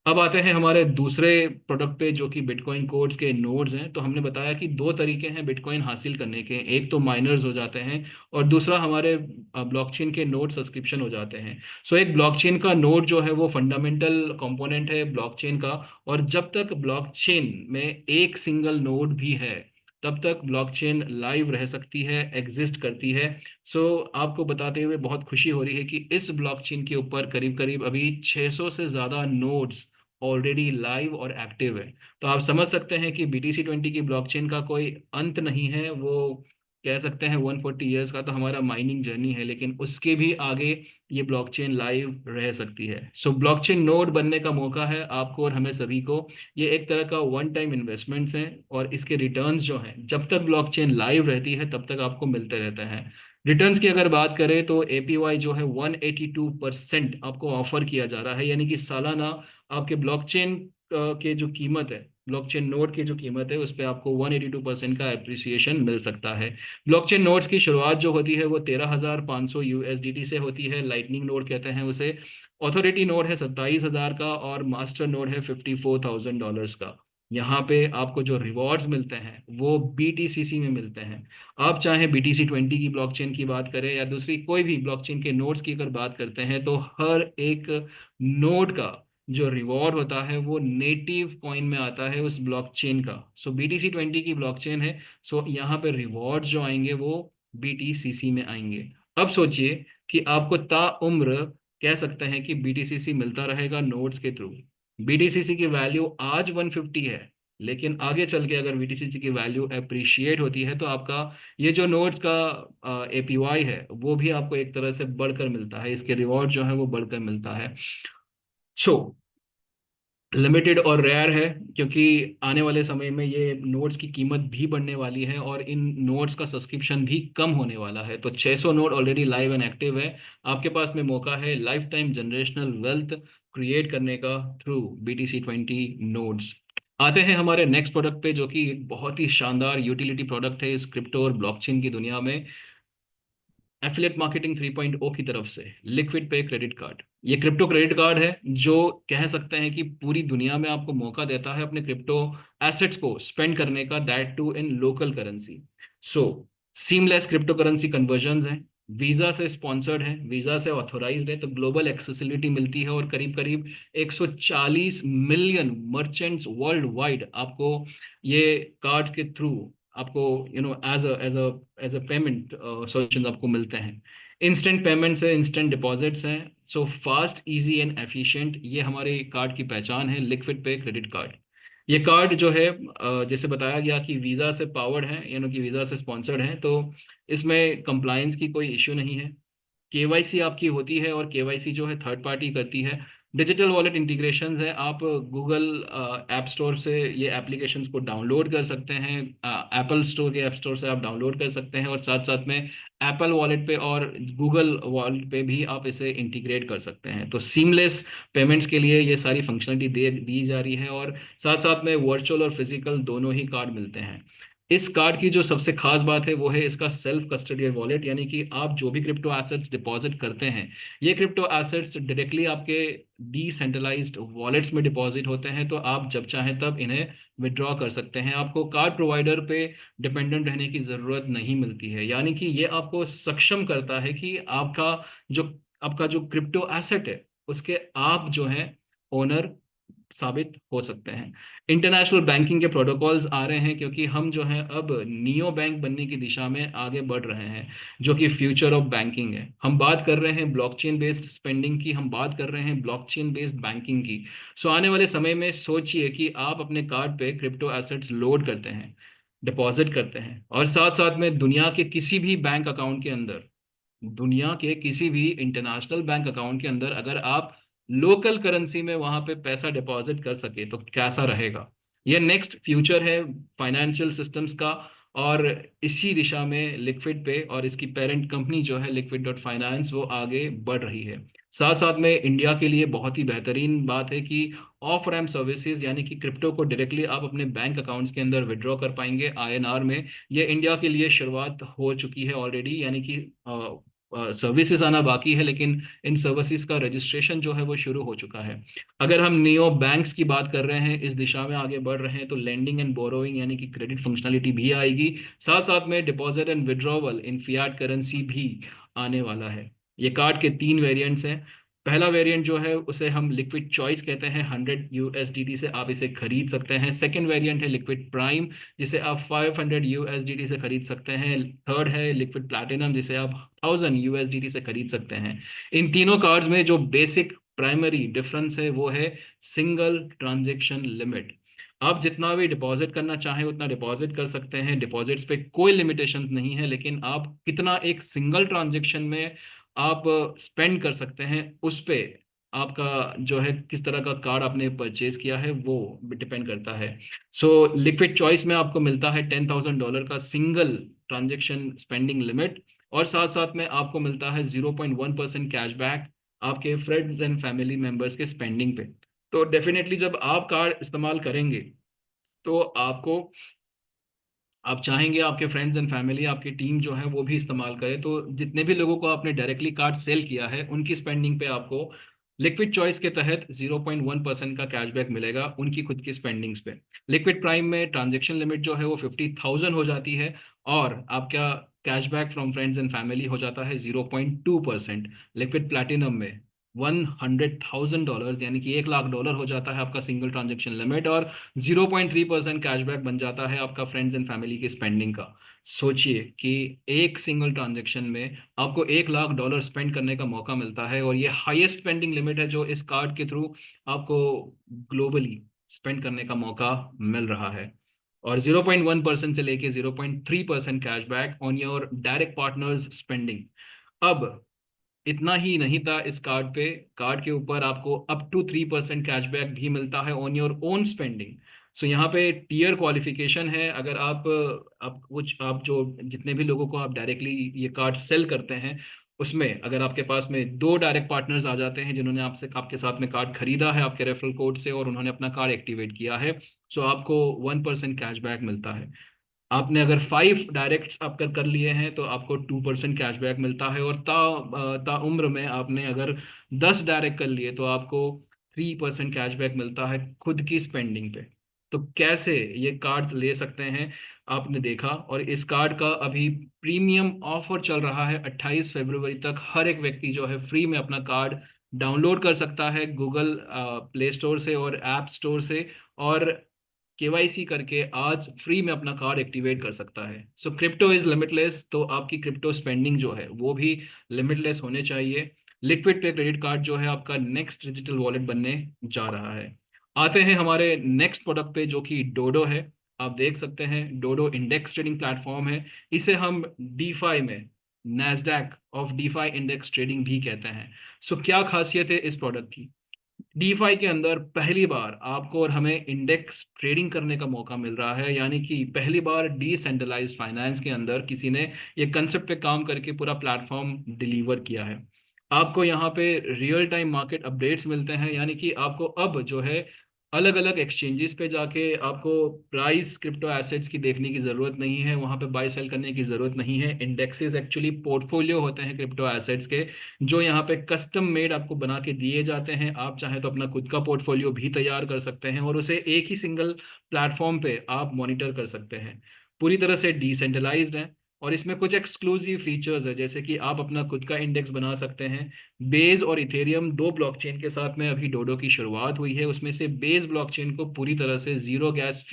अब आते हैं हमारे दूसरे प्रोडक्ट पे, जो कि बिटकॉइन कोड्स के नोड्स हैं। तो हमने बताया कि दो तरीके हैं बिटकॉइन हासिल करने के, एक तो माइनर्स हो जाते हैं, और दूसरा हमारे ब्लॉकचेन के नोड सब्सक्रिप्शन हो जाते हैं। सो एक ब्लॉकचेन का नोड जो है वो फंडामेंटल कंपोनेंट है ब्लॉकचेन का, और जब तक ब्लॉकचेन में एक सिंगल नोड भी है, तब तक ब्लॉकचेन लाइव रह सकती है, एग्जिस्ट करती है। सो आपको बताते हुए बहुत खुशी हो रही है कि इस ब्लॉकचेन के ऊपर करीब करीब अभी 600 से ज़्यादा नोड्स ऑलरेडी लाइव और एक्टिव है। तो आप समझ सकते हैं कि BTC20 की ब्लॉकचेन का कोई अंत नहीं है। वो कह सकते हैं 140 ईयर्स का तो हमारा माइनिंग जर्नी है, लेकिन उसके भी आगे ये ब्लॉकचेन लाइव रह सकती है। सो ब्लॉकचेन नोड बनने का मौका है आपको और हमें सभी को। ये एक तरह का वन टाइम इन्वेस्टमेंट्स हैं, और इसके रिटर्न्स जो हैं जब तक ब्लॉकचेन लाइव रहती है तब तक आपको मिलते रहते हैं। रिटर्न्स की अगर बात करें तो APY जो है 182% आपको ऑफर किया जा रहा है, यानी कि सालाना आपके ब्लॉकचेन के जो कीमत है, ब्लॉकचेन नोड की जो कीमत है, उस पर आपको 182% का एप्रिसिएशन मिल सकता है। ब्लॉकचेन नोड्स की शुरुआत जो होती है वो 13,500 USDT से होती है, लाइटनिंग नोड कहते हैं उसे। ऑथोरिटी नोड है 27,000 का, और मास्टर नोड है $54,000 का। यहाँ पे आपको जो रिवॉर्ड्स मिलते हैं वो BTCC में मिलते हैं। आप चाहे BTC20 की ब्लॉकचेन की बात करें या दूसरी कोई भी ब्लॉकचेन के नोड्स की अगर बात करते हैं, तो हर एक नोड का जो रिवॉर्ड होता है वो नेटिव कॉइन में आता है उस ब्लॉकचेन का। सो BTC20 की ब्लॉकचेन है, सो यहाँ पे रिवॉर्ड्स जो आएंगे वो BTCC में आएंगे। अब सोचिए कि आपको ताउम्र कह सकते हैं कि BTCC मिलता रहेगा नोड्स के थ्रू। BTCC की वैल्यू आज 150 है, लेकिन आगे चल के अगर BTCC की वैल्यू अप्रिशिएट होती है तो आपका ये जो नोड्स का APY है वो भी आपको एक तरह से बढ़कर मिलता है, इसके रिवॉर्ड जो है वो बढ़कर मिलता है। सो लिमिटेड और रेयर है, क्योंकि आने वाले समय में ये नोट्स की कीमत भी बढ़ने वाली है, और इन नोट्स का सब्सक्रिप्शन भी कम होने वाला है। तो 600 node already live and active है। आपके पास में मौका है life time generational wealth create करने का थ्रू BTC20 नोड्स। आते हैं हमारे नेक्स्ट प्रोडक्ट पे, जो कि एक बहुत ही शानदार यूटिलिटी प्रोडक्ट है इस क्रिप्टो और ब्लॉकचेन की दुनिया में। एफिलिएट मार्केटिंग 3.0 की तरफ से लिक्विड पे क्रेडिट कार्ड। ये क्रिप्टो क्रेडिट कार्ड है जो कह सकते हैं कि पूरी दुनिया में आपको मौका देता है अपने क्रिप्टो एसेट्स को स्पेंड करने का, that too in local currency. So seamless crypto currency conversions हैं, वीजा से स्पॉन्सर्ड है, वीजा से ऑथोराइज्ड है, तो ग्लोबल एक्सेसिबिलिटी मिलती है, और करीब करीब 140 मिलियन मर्चेंट्स वर्ल्ड वाइड आपको ये कार्ड के थ्रू आपको एज अ पेमेंट सॉल्यूशन आपको मिलते हैं। इंस्टेंट पेमेंट्स है, इंस्टेंट डिपॉजिट्स हैं, so fast easy and efficient, ये हमारे कार्ड की पहचान है, लिक्विड पे क्रेडिट कार्ड। ये कार्ड जो है जैसे बताया गया कि वीज़ा से पावर्ड है, यानी कि वीज़ा से स्पॉन्सर्ड है, तो इसमें कंप्लायंस की कोई इश्यू नहीं है। KYC आपकी होती है, और KYC जो है थर्ड पार्टी करती है। डिजिटल वॉलेट इंटीग्रेशंस है, आप गूगल ऐप स्टोर से ये एप्लीकेशंस को डाउनलोड कर सकते हैं, एप्पल स्टोर के ऐप स्टोर से आप डाउनलोड कर सकते हैं, और साथ साथ में एप्पल वॉलेट पे और गूगल वॉलेट पे भी आप इसे इंटीग्रेट कर सकते हैं। तो सीमलेस पेमेंट्स के लिए ये सारी फंक्शनलिटी दे दी जा रही है, और साथ साथ में वर्चुअल और फिजिकल दोनों ही कार्ड मिलते हैं। इस कार्ड की जो सबसे खास बात है वो है इसका सेल्फ कस्टडियल वॉलेट, यानी कि आप जो भी क्रिप्टो एसेट्स डिपॉजिट करते हैं, ये क्रिप्टो एसेट्स डायरेक्टली आपके डिसेंट्रलाइज्ड वॉलेट्स में डिपॉजिट होते हैं, तो आप जब चाहें तब इन्हें विड्रॉ कर सकते हैं। आपको कार्ड प्रोवाइडर पे डिपेंडेंट रहने की ज़रूरत नहीं मिलती है, यानी कि ये आपको सक्षम करता है कि जो आपका जो क्रिप्टो एसेट है उसके आप जो है ओनर साबित हो सकते हैं। इंटरनेशनल बैंकिंग के प्रोटोकॉल्स आ रहे हैं, क्योंकि हम जो है अब नियो बैंक बनने की दिशा में आगे बढ़ रहे हैं, जो कि फ्यूचर ऑफ बैंकिंग है। हम बात कर रहे हैं ब्लॉकचेन बेस्ड स्पेंडिंग की, हम बात कर रहे हैं ब्लॉकचेन बेस्ड बैंकिंग की। सो आने वाले समय में सोचिए कि आप अपने कार्ड पे क्रिप्टो एसेट्स लोड करते हैं, डिपॉजिट करते हैं, और साथ साथ में दुनिया के किसी भी बैंक अकाउंट के अंदर, दुनिया के किसी भी इंटरनेशनल बैंक अकाउंट के अंदर अगर आप लोकल करेंसी में वहां पे पैसा डिपॉजिट कर सके तो कैसा रहेगा। ये नेक्स्ट फ्यूचर है फाइनेंशियल सिस्टम्स का, और इसी दिशा में लिक्विड पे और इसकी पेरेंट कंपनी जो है लिक्विड डॉट फाइनेंस वो आगे बढ़ रही है। साथ साथ में इंडिया के लिए बहुत ही बेहतरीन बात है कि ऑफ रैम्प सर्विसेज, यानी कि क्रिप्टो को डायरेक्टली आप अपने बैंक अकाउंट्स के अंदर विड्रॉ कर पाएंगे आईएनआर में। ये इंडिया के लिए शुरुआत हो चुकी है ऑलरेडी, यानी कि सर्विसेज आना बाकी है, लेकिन इन सर्विसेज का रजिस्ट्रेशन जो है वो शुरू हो चुका है। अगर हम नियो बैंक्स की बात कर रहे हैं, इस दिशा में आगे बढ़ रहे हैं, तो लेंडिंग एंड बोरोइंग यानी कि क्रेडिट फंक्शनलिटी भी आएगी। साथ साथ में deposit and withdrawal in Fiat currency भी आने वाला है। ये कार्ड के तीन वेरिएंट्स हैं। पहला वेरिएंट जो है उसे हम लिक्विड चॉइस कहते हैं, 100 USDT से आप इसे खरीद सकते हैं। सेकंड वेरिएंट है लिक्विड प्राइम, जिसे आप 500 USDT से खरीद सकते हैं। थर्ड है लिक्विड प्लैटिनम, जिसे आप 1000 USDT से खरीद सकते हैं। इन तीनों कार्ड्स में जो बेसिक प्राइमरी डिफरेंस है वो है सिंगल ट्रांजेक्शन लिमिट। आप जितना भी डिपॉजिट करना चाहें उतना डिपॉजिट कर सकते हैं, डिपॉजिट्स पे कोई लिमिटेशंस नहीं है, लेकिन आप कितना एक सिंगल ट्रांजेक्शन में आप स्पेंड कर सकते हैं उस पे आपका जो है किस तरह का कार्ड आपने परचेज किया है वो डिपेंड करता है। सो लिक्विड चॉइस में आपको मिलता है $10,000 का सिंगल ट्रांजेक्शन स्पेंडिंग लिमिट, और साथ साथ में आपको मिलता है 0.1% कैशबैक आपके फ्रेंड्स एंड फैमिली मेंबर्स के स्पेंडिंग पे। तो डेफिनेटली जब आप कार्ड इस्तेमाल करेंगे तो आप चाहेंगे आपके फ्रेंड्स एंड फैमिली, आपकी टीम जो है वो भी इस्तेमाल करे, तो जितने भी लोगों को आपने डायरेक्टली कार्ड सेल किया है उनकी स्पेंडिंग पे आपको लिक्विड चॉइस के तहत 0.1% का कैशबैक मिलेगा उनकी खुद की स्पेंडिंग्स पे। लिक्विड प्राइम में ट्रांजेक्शन लिमिट जो है वो 50,000 हो जाती है, और आपका cashback from friends and family हो जाता है 0.2%। लिक्विड प्लैटिनम में $100,000 यानी कि $1,00,000 हो जाता है आपका सिंगल ट्रांजेक्शन लिमिट, और 0.3% कैशबैक बन जाता है आपका फ्रेंड्स एंड फैमिली की स्पेंडिंग का। सोचिए कि एक सिंगल ट्रांजेक्शन में आपको $1,00,000 स्पेंड करने का मौका मिलता है, और ये हाईएस्ट स्पेंडिंग लिमिट है जो इस कार्ड के थ्रू आपको ग्लोबली स्पेंड करने का मौका मिल रहा है। और 0.1% से लेके 0.3% cashback on your direct partners spending. अब इतना ही नहीं था इस कार्ड पे, कार्ड के ऊपर आपको अप टू 3% कैशबैक भी मिलता है ऑन योर ओन स्पेंडिंग। सो यहाँ पे टीयर क्वालिफिकेशन है, अगर आप जो जितने भी लोगों को आप डायरेक्टली ये कार्ड सेल करते हैं उसमें अगर आपके पास में दो डायरेक्ट पार्टनर्स आ जाते हैं जिन्होंने आपसे आपके साथ में कार्ड खरीदा है आपके रेफरल कोड से और उन्होंने अपना कार्ड एक्टिवेट किया है, सो आपको 1% कैशबैक मिलता है। आपने अगर 5 डायरेक्ट्स आप कर लिए हैं तो आपको 2% कैशबैक मिलता है, और ता उम्र में आपने अगर 10 डायरेक्ट कर लिए तो आपको 3% कैशबैक मिलता है खुद की स्पेंडिंग पे। तो कैसे ये कार्ड ले सकते हैं आपने देखा, और इस कार्ड का अभी प्रीमियम ऑफर चल रहा है 28 फरवरी तक। हर एक व्यक्ति जो है फ्री में अपना कार्ड डाउनलोड कर सकता है गूगल प्ले स्टोर से और ऐप स्टोर से, और केवाईसी करके आज फ्री में अपना कार्ड एक्टिवेट कर सकता है। सो क्रिप्टो इज लिमिटलेस, तो आपकी क्रिप्टो स्पेंडिंग जो है वो भी लिमिटलेस होने चाहिए। लिक्विड पे क्रेडिट कार्ड जो है आपका नेक्स्ट डिजिटल वॉलेट बनने जा रहा है। आते हैं हमारे नेक्स्ट प्रोडक्ट पे जो कि डोडो है। आप देख सकते हैं डोडो इंडेक्स ट्रेडिंग प्लेटफॉर्म है। इसे हम डीफाई में Nasdaq of DeFi index trading भी कहते हैं। सो क्या खासियत है इस प्रोडक्ट की? डीफाई के अंदर पहली बार आपको और हमें इंडेक्स ट्रेडिंग करने का मौका मिल रहा है, यानी कि पहली बार डिसेंट्रलाइज्ड फाइनेंस के अंदर किसी ने ये कंसेप्ट पे काम करके पूरा प्लेटफॉर्म डिलीवर किया है। आपको यहाँ पे रियल टाइम मार्केट अपडेट्स मिलते हैं, यानी कि आपको अब जो है अलग अलग एक्सचेंजेस पे जाके आपको प्राइस क्रिप्टो एसेट्स की देखने की जरूरत नहीं है, वहां पे बाय सेल करने की जरूरत नहीं है। इंडेक्सेस एक्चुअली पोर्टफोलियो होते हैं क्रिप्टो एसेट्स के, जो यहाँ पे कस्टम मेड आपको बना के दिए जाते हैं। आप चाहें तो अपना खुद का पोर्टफोलियो भी तैयार कर सकते हैं और उसे एक ही सिंगल प्लेटफॉर्म पे आप मॉनिटर कर सकते हैं। पूरी तरह से डिसेंट्रलाइज्ड है और इसमें कुछ एक्सक्लूसिव फीचर्स है, जैसे कि आप अपना खुद का इंडेक्स बना सकते हैं। बेज और इथेरियम दो ब्लॉकचेन के साथ में अभी डोडो की शुरुआत हुई है। उसमें से बेज ब्लॉकचेन को पूरी तरह से जीरो गैस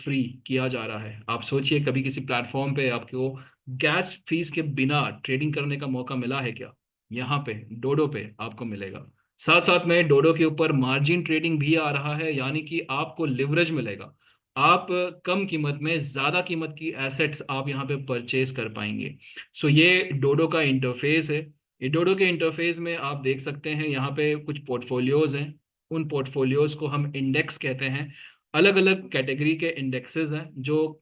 फ्री किया जा रहा है। आप सोचिए, कभी किसी प्लेटफॉर्म पे आपको गैस फीस के बिना ट्रेडिंग करने का मौका मिला है क्या? यहाँ पे डोडो पे आपको मिलेगा। साथ साथ में डोडो के ऊपर मार्जिन ट्रेडिंग भी आ रहा है, यानी कि आपको लिवरेज मिलेगा। आप कम कीमत में ज्यादा कीमत की एसेट्स आप यहाँ पे परचेज कर पाएंगे। सो ये डोडो का इंटरफेस है। ये डोडो के इंटरफेस में आप देख सकते हैं, यहाँ पे कुछ पोर्टफोलियोज हैं। उन पोर्टफोलियोज को हम इंडेक्स कहते हैं। अलग अलग कैटेगरी के इंडेक्सेस हैं जो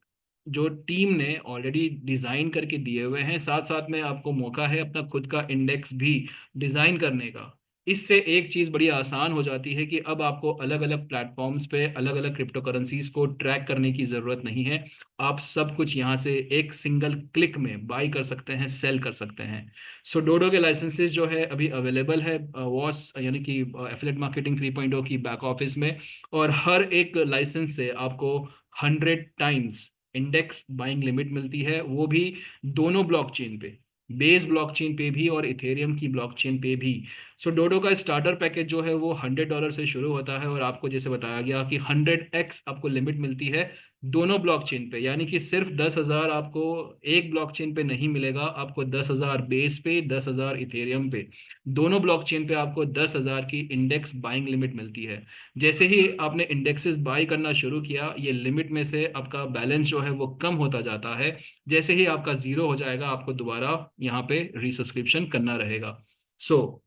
जो टीम ने ऑलरेडी डिजाइन करके दिए हुए हैं। साथ साथ में आपको मौका है अपना खुद का इंडेक्स भी डिजाइन करने का। इससे एक चीज बड़ी आसान हो जाती है कि अब आपको अलग अलग प्लेटफॉर्म्स पे अलग अलग क्रिप्टो करेंसीज को ट्रैक करने की जरूरत नहीं है। आप सब कुछ यहाँ से एक सिंगल क्लिक में बाई कर सकते हैं, सेल कर सकते हैं। सो डोडो के लाइसेंसेस जो है अभी अवेलेबल है वॉस यानी कि एफिलिएट मार्केटिंग 3.0 की बैक ऑफिस में। और हर एक लाइसेंस से आपको 100 टाइम्स इंडेक्स बाइंग लिमिट मिलती है, वो भी दोनों ब्लॉकचेन पे, बेस ब्लॉकचेन पे भी और इथेरियम की ब्लॉकचेन पे भी। सो डोडो का स्टार्टर पैकेज जो है वो $100 से शुरू होता है और आपको जैसे बताया गया कि 100x आपको लिमिट मिलती है दोनों ब्लॉकचेन पे। यानी कि सिर्फ 10,000 आपको एक ब्लॉकचेन पे नहीं मिलेगा, आपको 10,000 बेस पे, 10,000 इथेरियम पे, दोनों ब्लॉकचेन पे आपको 10,000 की इंडेक्स बाइंग लिमिट मिलती है। जैसे ही आपने इंडेक्सेस बाई करना शुरू किया, ये लिमिट में से आपका बैलेंस जो है वो कम होता जाता है। जैसे ही आपका जीरो हो जाएगा, आपको दोबारा यहाँ पे रीसब्सक्रिप्शन करना रहेगा। सो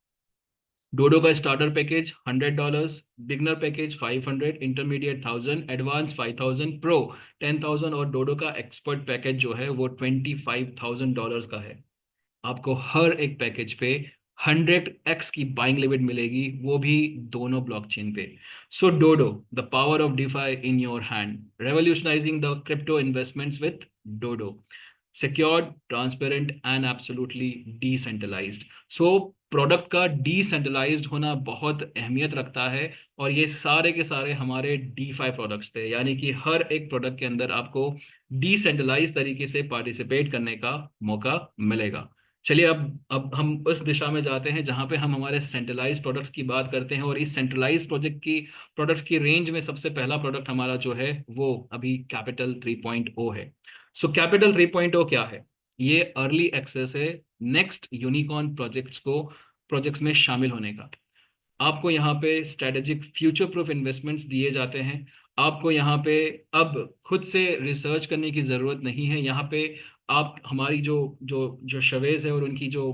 डोडो का starter package $100, beginner package 500, intermediate 1000, advance 5000, pro 10,000 और डोडो का एक्सपर्ट पैकेज जो है वो $25,000 का है। आपको हर एक पैकेज पे 100x की बाइंग लिमिट मिलेगी, वो भी दोनों ब्लॉकचेन पे। So Dodo, the power of DeFi in your hand, revolutionising the crypto investments with Dodo. Secured, transparent and absolutely decentralised. So product का डिसेंट्रलाइज्ड होना बहुत अहमियत रखता है। और ये सारे के सारे हमारे डी फाई प्रोडक्ट्स थे, यानी कि हर एक प्रोडक्ट के अंदर आपको डिसेंट्रलाइज तरीके से पार्टिसिपेट करने का मौका मिलेगा। चलिए अब हम उस दिशा में जाते हैं जहां पे हम हमारे सेंट्रलाइज प्रोडक्ट्स की बात करते हैं। और इस सेंट्रलाइज प्रोडक्ट्स की रेंज में सबसे पहला प्रोडक्ट हमारा जो है वो अभी कैपिटल 3.0 है। सो कैपिटल 3.0 क्या है? ये अर्ली एक्सेस है नेक्स्ट यूनिकॉर्न प्रोजेक्ट्स में शामिल होने का। आपको यहाँ पे स्ट्रेटेजिक फ्यूचर प्रूफ इन्वेस्टमेंट्स दिए जाते हैं। आपको यहाँ पे अब खुद से रिसर्च करने की ज़रूरत नहीं है। यहाँ पे आप हमारी जो जो जो शवेज है और उनकी जो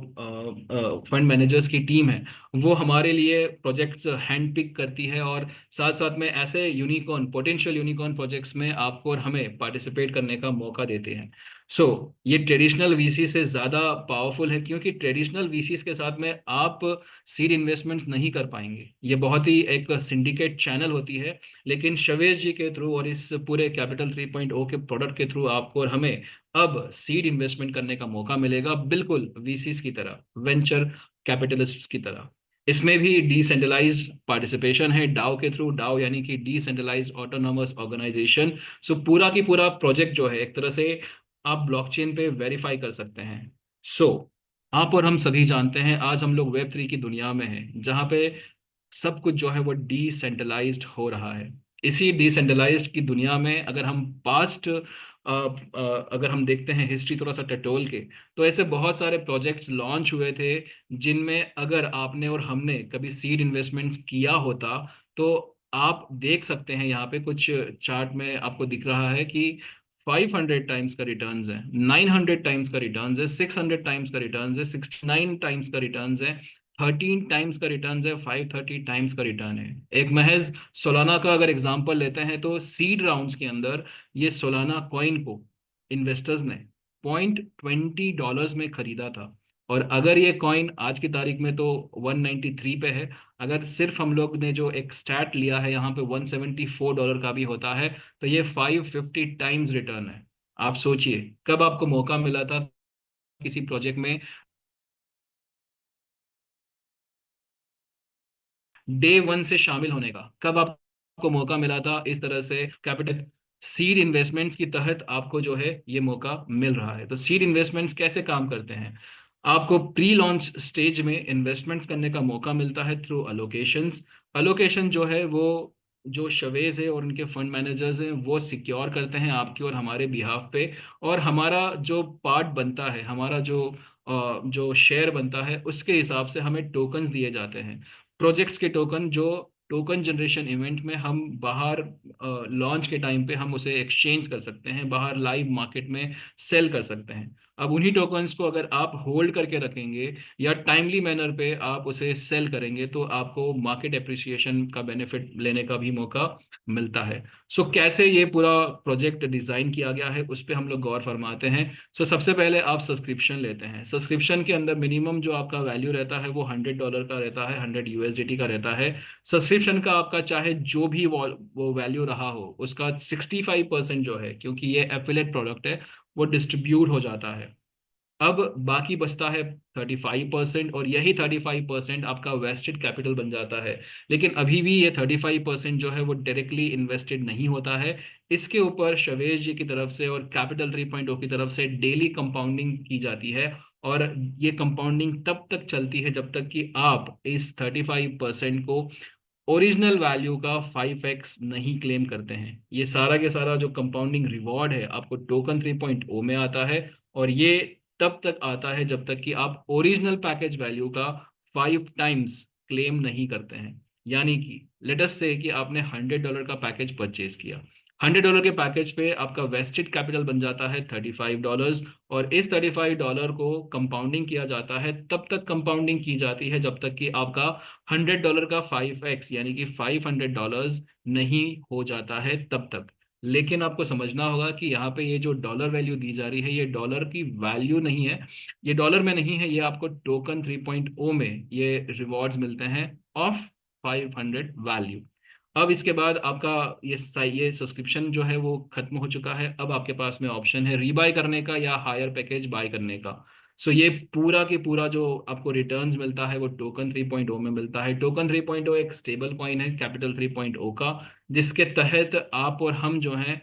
फंड मैनेजर्स की टीम है, वो हमारे लिए प्रोजेक्ट्स हैंड पिक करती है और साथ साथ में ऐसे यूनिकॉर्न पोटेंशियल यूनिकॉर्न प्रोजेक्ट्स में आपको और हमें पार्टिसिपेट करने का मौका देते हैं। सो ये ट्रेडिशनल वीसी से ज़्यादा पावरफुल है, क्योंकि ट्रेडिशनल वीसीज के साथ में आप सीड इन्वेस्टमेंट्स नहीं कर पाएंगे। ये बहुत ही एक सिंडिकेट चैनल होती है। लेकिन शवेश जी के थ्रू और इस पूरे कैपिटल 3.0 के प्रोडक्ट के थ्रू आपको और हमें अब सीड इन्वेस्टमेंट करने का मौका मिलेगा, बिल्कुल वीसीस की तरह, वेंचर कैपिटलिस्ट की तरह। इसमें भी डिसेंट्रलाइज पार्टिसिपेशन है डाओ के थ्रू। डाओ यानी कि डिसेंट्रलाइज ऑटोनोमस ऑर्गेनाइजेशन। सो पूरा की पूरा प्रोजेक्ट जो है एक तरह से आप ब्लॉकचेन पे वेरीफाई कर सकते हैं। सो आप और हम सभी जानते हैं आज हम लोग वेब 3 की दुनिया में हैं, जहाँ पे सब कुछ जो है वो डिसेंट्रलाइज्ड हो रहा है। इसी डिसेंट्रलाइज्ड की दुनिया में अगर हम पास्ट अगर हम देखते हैं हिस्ट्री थोड़ा सा टटोल के, तो ऐसे बहुत सारे प्रोजेक्ट्स लॉन्च हुए थे जिनमें अगर आपने और हमने कभी सीड इन्वेस्टमेंट्स किया होता, तो आप देख सकते हैं यहाँ पे कुछ चार्ट में आपको दिख रहा है कि 500 टाइम्स का रिटर्न्स है, 900 टाइम्स का रिटर्न्स है, 600 टाइम्स का रिटर्न्स है, 69 टाइम्स का रिटर्न्स है, 13 टाइम्स का रिटर्न है, 530 टाइम्स का रिटर्न है। एक महज सोलाना का अगर एग्जांपल लेते हैं, तो सीड राउंड्स के अंदर ये सोलाना कॉइन को इन्वेस्टर्स ने $0.20 में खरीदा था और अगर ये कॉइन आज की तारीख में तो 193 पे है, अगर सिर्फ हम लोग ने जो एक स्टैट लिया है यहाँ पे $174 का भी होता है, तो ये 550 टाइम्स रिटर्न है। आप सोचिए कब आपको मौका मिला था किसी प्रोजेक्ट में डे वन से शामिल होने का, कब आपको मौका मिला था इस तरह से कैपिटल सीड इन्वेस्टमेंट्स की तहत आपको जो है ये मौका मिल रहा है। तो सीड इन्वेस्टमेंट्स कैसे काम करते हैं? आपको प्री लॉन्च स्टेज में इन्वेस्टमेंट्स करने का मौका मिलता है थ्रू अलोकेशंस। अलोकेशन जो है वो जो शवेज है और उनके फंड मैनेजर्स हैं वो सिक्योर करते हैं आपके और हमारे बिहाफ पे, और हमारा जो पार्ट बनता है, हमारा जो शेयर बनता है उसके हिसाब से हमें टोकन्स दिए जाते हैं। प्रोजेक्ट्स के टोकन जो टोकन जनरेशन इवेंट में हम बाहर लॉन्च के टाइम पे हम उसे एक्सचेंज कर सकते हैं, बाहर लाइव मार्केट में सेल कर सकते हैं। अब उन्हीं टोकन्स को अगर आप होल्ड करके रखेंगे या टाइमली मैनर पे आप उसे सेल करेंगे तो आपको मार्केट एप्रिसिएशन का बेनिफिट लेने का भी मौका मिलता है। सो कैसे ये पूरा प्रोजेक्ट डिजाइन किया गया है उस पर हम लोग गौर फरमाते हैं। सो सबसे पहले आप सब्सक्रिप्शन लेते हैं। सब्सक्रिप्शन के अंदर मिनिमम जो आपका वैल्यू रहता है वो $100 का रहता है, 100 USDT का रहता है। सब्सक्रिप्शन का आपका चाहे जो भी वो वैल्यू रहा हो उसका 65% जो है, क्योंकि ये एफिलेट प्रोडक्ट है, वो डिस्ट्रीब्यूट हो जाता है। अब बाकी बचता है 35%, और यही 35% आपका वेस्टेड कैपिटल बन जाता है। लेकिन अभी भी ये 35% जो है वो डायरेक्टली इन्वेस्टेड नहीं होता है। इसके ऊपर शवेश जी की तरफ से और कैपिटल 3.0 की तरफ से डेली कंपाउंडिंग की जाती है। और ये कंपाउंडिंग तब तक चलती है जब तक कि आप इस 35% को ओरिजिनल वैल्यू का 5x नहीं क्लेम करते हैं। ये सारा के सारा जो कंपाउंडिंग रिवॉर्ड है आपको टोकन 3.0 में आता है, और ये तब तक आता है जब तक कि आप ओरिजिनल पैकेज वैल्यू का 5 टाइम्स क्लेम नहीं करते हैं। यानी कि लेट अस से कि आपने $100 का पैकेज परचेज किया, $100 के पैकेज पे आपका वेस्टेड कैपिटल बन जाता है $35, और इस $35 को कंपाउंडिंग किया जाता है, तब तक कंपाउंडिंग की जाती है जब तक कि आपका $100 का 5x यानी कि $500 नहीं हो जाता है तब तक। लेकिन आपको समझना होगा कि यहाँ पे ये जो डॉलर वैल्यू दी जा रही है ये डॉलर की वैल्यू नहीं है, ये डॉलर में नहीं है, ये आपको टोकन 3.0 में ये रिवॉर्ड्स मिलते हैं ऑफ 500 वैल्यू। अब इसके बाद आपका ये सब्सक्रिप्शन जो है वो खत्म हो चुका है। अब आपके पास में ऑप्शन है रीबाय करने का या हायर पैकेज बाय करने का। सो ये पूरा के पूरा जो आपको रिटर्न्स मिलता है वो टोकन 3.0 में मिलता है। टोकन 3.0 एक स्टेबल कॉइन है कैपिटल 3.0 का, जिसके तहत आप और हम जो हैं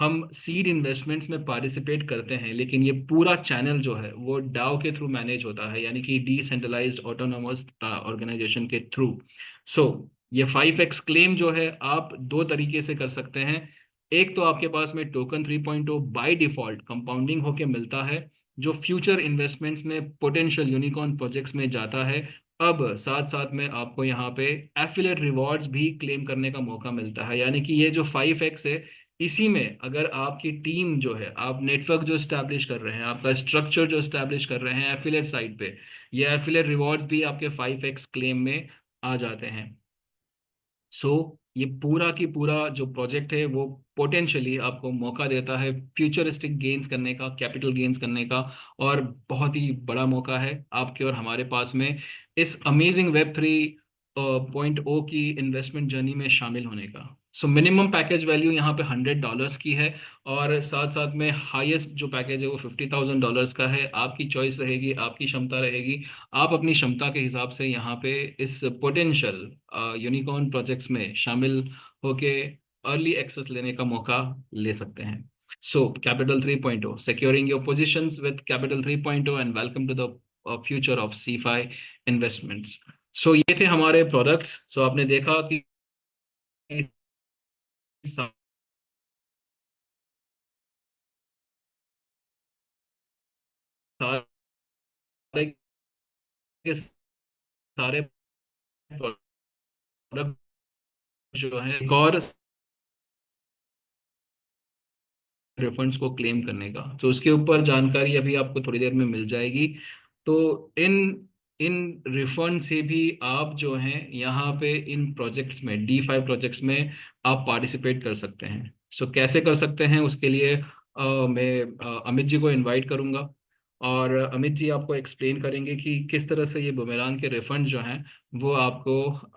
हम सीड इन्वेस्टमेंट्स में पार्टिसिपेट करते हैं। लेकिन ये पूरा चैनल जो है वो डाओ के थ्रू मैनेज होता है, यानी कि डिसेंट्रलाइज्ड ऑटोनोमस ऑर्गेनाइजेशन के थ्रू। सो ये 5x क्लेम जो है आप दो तरीके से कर सकते हैं। एक तो आपके पास में टोकन 3.0 बाय डिफॉल्ट कंपाउंडिंग होके मिलता है, जो फ्यूचर इन्वेस्टमेंट्स में पोटेंशियल यूनिकॉर्न प्रोजेक्ट्स में जाता है। अब साथ साथ में आपको यहाँ पे एफिलिएट रिवॉर्ड्स भी क्लेम करने का मौका मिलता है, यानी कि ये जो 5x है इसी में अगर आपकी टीम जो है, आप नेटवर्क जो स्टैब्लिश कर रहे हैं, आपका स्ट्रक्चर जो स्टैब्लिश कर रहे हैं एफिलिएट साइड पे, ये एफिलिएट रिवॉर्ड्स भी आपके 5x क्लेम में आ जाते हैं। सो ये पूरा की पूरा जो प्रोजेक्ट है वो पोटेंशियली आपको मौका देता है फ्यूचरिस्टिक गेन्स करने का, कैपिटल गेन्स करने का, और बहुत ही बड़ा मौका है आपके और हमारे पास में इस अमेजिंग Web 3.0 की इन्वेस्टमेंट जर्नी में शामिल होने का। सो मिनिमम पैकेज वैल्यू यहाँ पे $100 की है, और साथ साथ में हाईएस्ट जो पैकेज है वो $50,000 का है। आपकी चॉइस रहेगी, आपकी क्षमता रहेगी, आप अपनी क्षमता के हिसाब से यहाँ पे इस पोटेंशियल यूनिकॉर्न प्रोजेक्ट्स में शामिल होके अर्ली एक्सेस लेने का मौका ले सकते हैं। So capital 3.0 securing your positions with capital 3.0 and welcome to the future of CeFi investments. So ये थे हमारे प्रोडक्ट्स। सो आपने देखा कि सारे के सारे प्रोडक्ट जो है एक और रिफंड्स को क्लेम करने का, तो उसके ऊपर जानकारी अभी आपको थोड़ी देर में मिल जाएगी। तो इन इन रिफंड से भी आप जो हैं यहाँ पे इन प्रोजेक्ट्स में, D5 प्रोजेक्ट्स में आप पार्टिसिपेट कर सकते हैं। सो कैसे कर सकते हैं उसके लिए मैं अमित जी को इनवाइट करूंगा। और अमित जी आपको एक्सप्लेन करेंगे कि किस तरह से ये बुमेरांग के रिफंड जो हैं वो आपको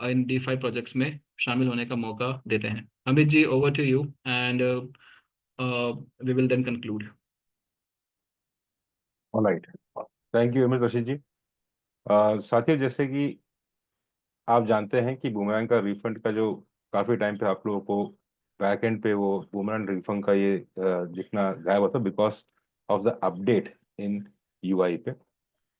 इन DeFi प्रोजेक्ट्स में शामिल होने का मौका देते हैं। Amit ji, over to you, and we will then conclude. Alright, thank you Amit Rashid ji. साथियों, जैसे कि आप जानते हैं कि बूमरैंग का रिफंड का जो काफी टाइम पे आप लोगों को बैक एंड पे वो बूमरैंग रिफंड का ये दिखना गायब होता because of the update in UI पे।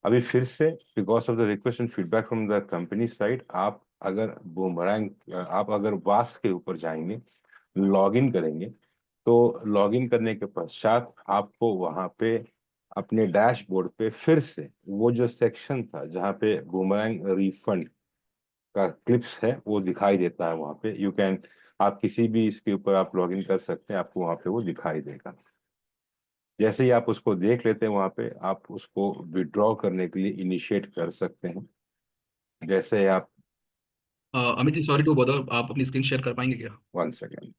अभी फिर से because of the request and feedback from the company side, आप अगर बूमरैंग आप अगर वास के ऊपर जाएंगे, लॉग इन करेंगे, तो लॉग इन करने के पश्चात आपको वहां पे अपने डैशबोर्ड पे फिर से वो जो सेक्शन था जहाँ पे बूमरैंग रिफंड का क्लिप्स है वो दिखाई देता है। वहां पे यू कैन, आप किसी भी इसके ऊपर आप लॉग इन कर सकते हैं, आपको वहां पे वो दिखाई देगा। जैसे ही आप उसको देख लेते हैं वहां पे, आप उसको विड्रॉ करने के लिए इनिशिएट कर सकते हैं। जैसे आप, Amit ji sorry to bother, आप अपनी स्क्रीन शेयर कर पाएंगे क्या? One second,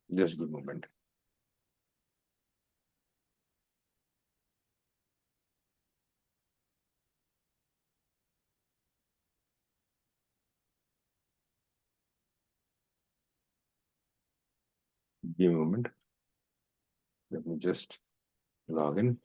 just good moment. Give me moment, late me just log in.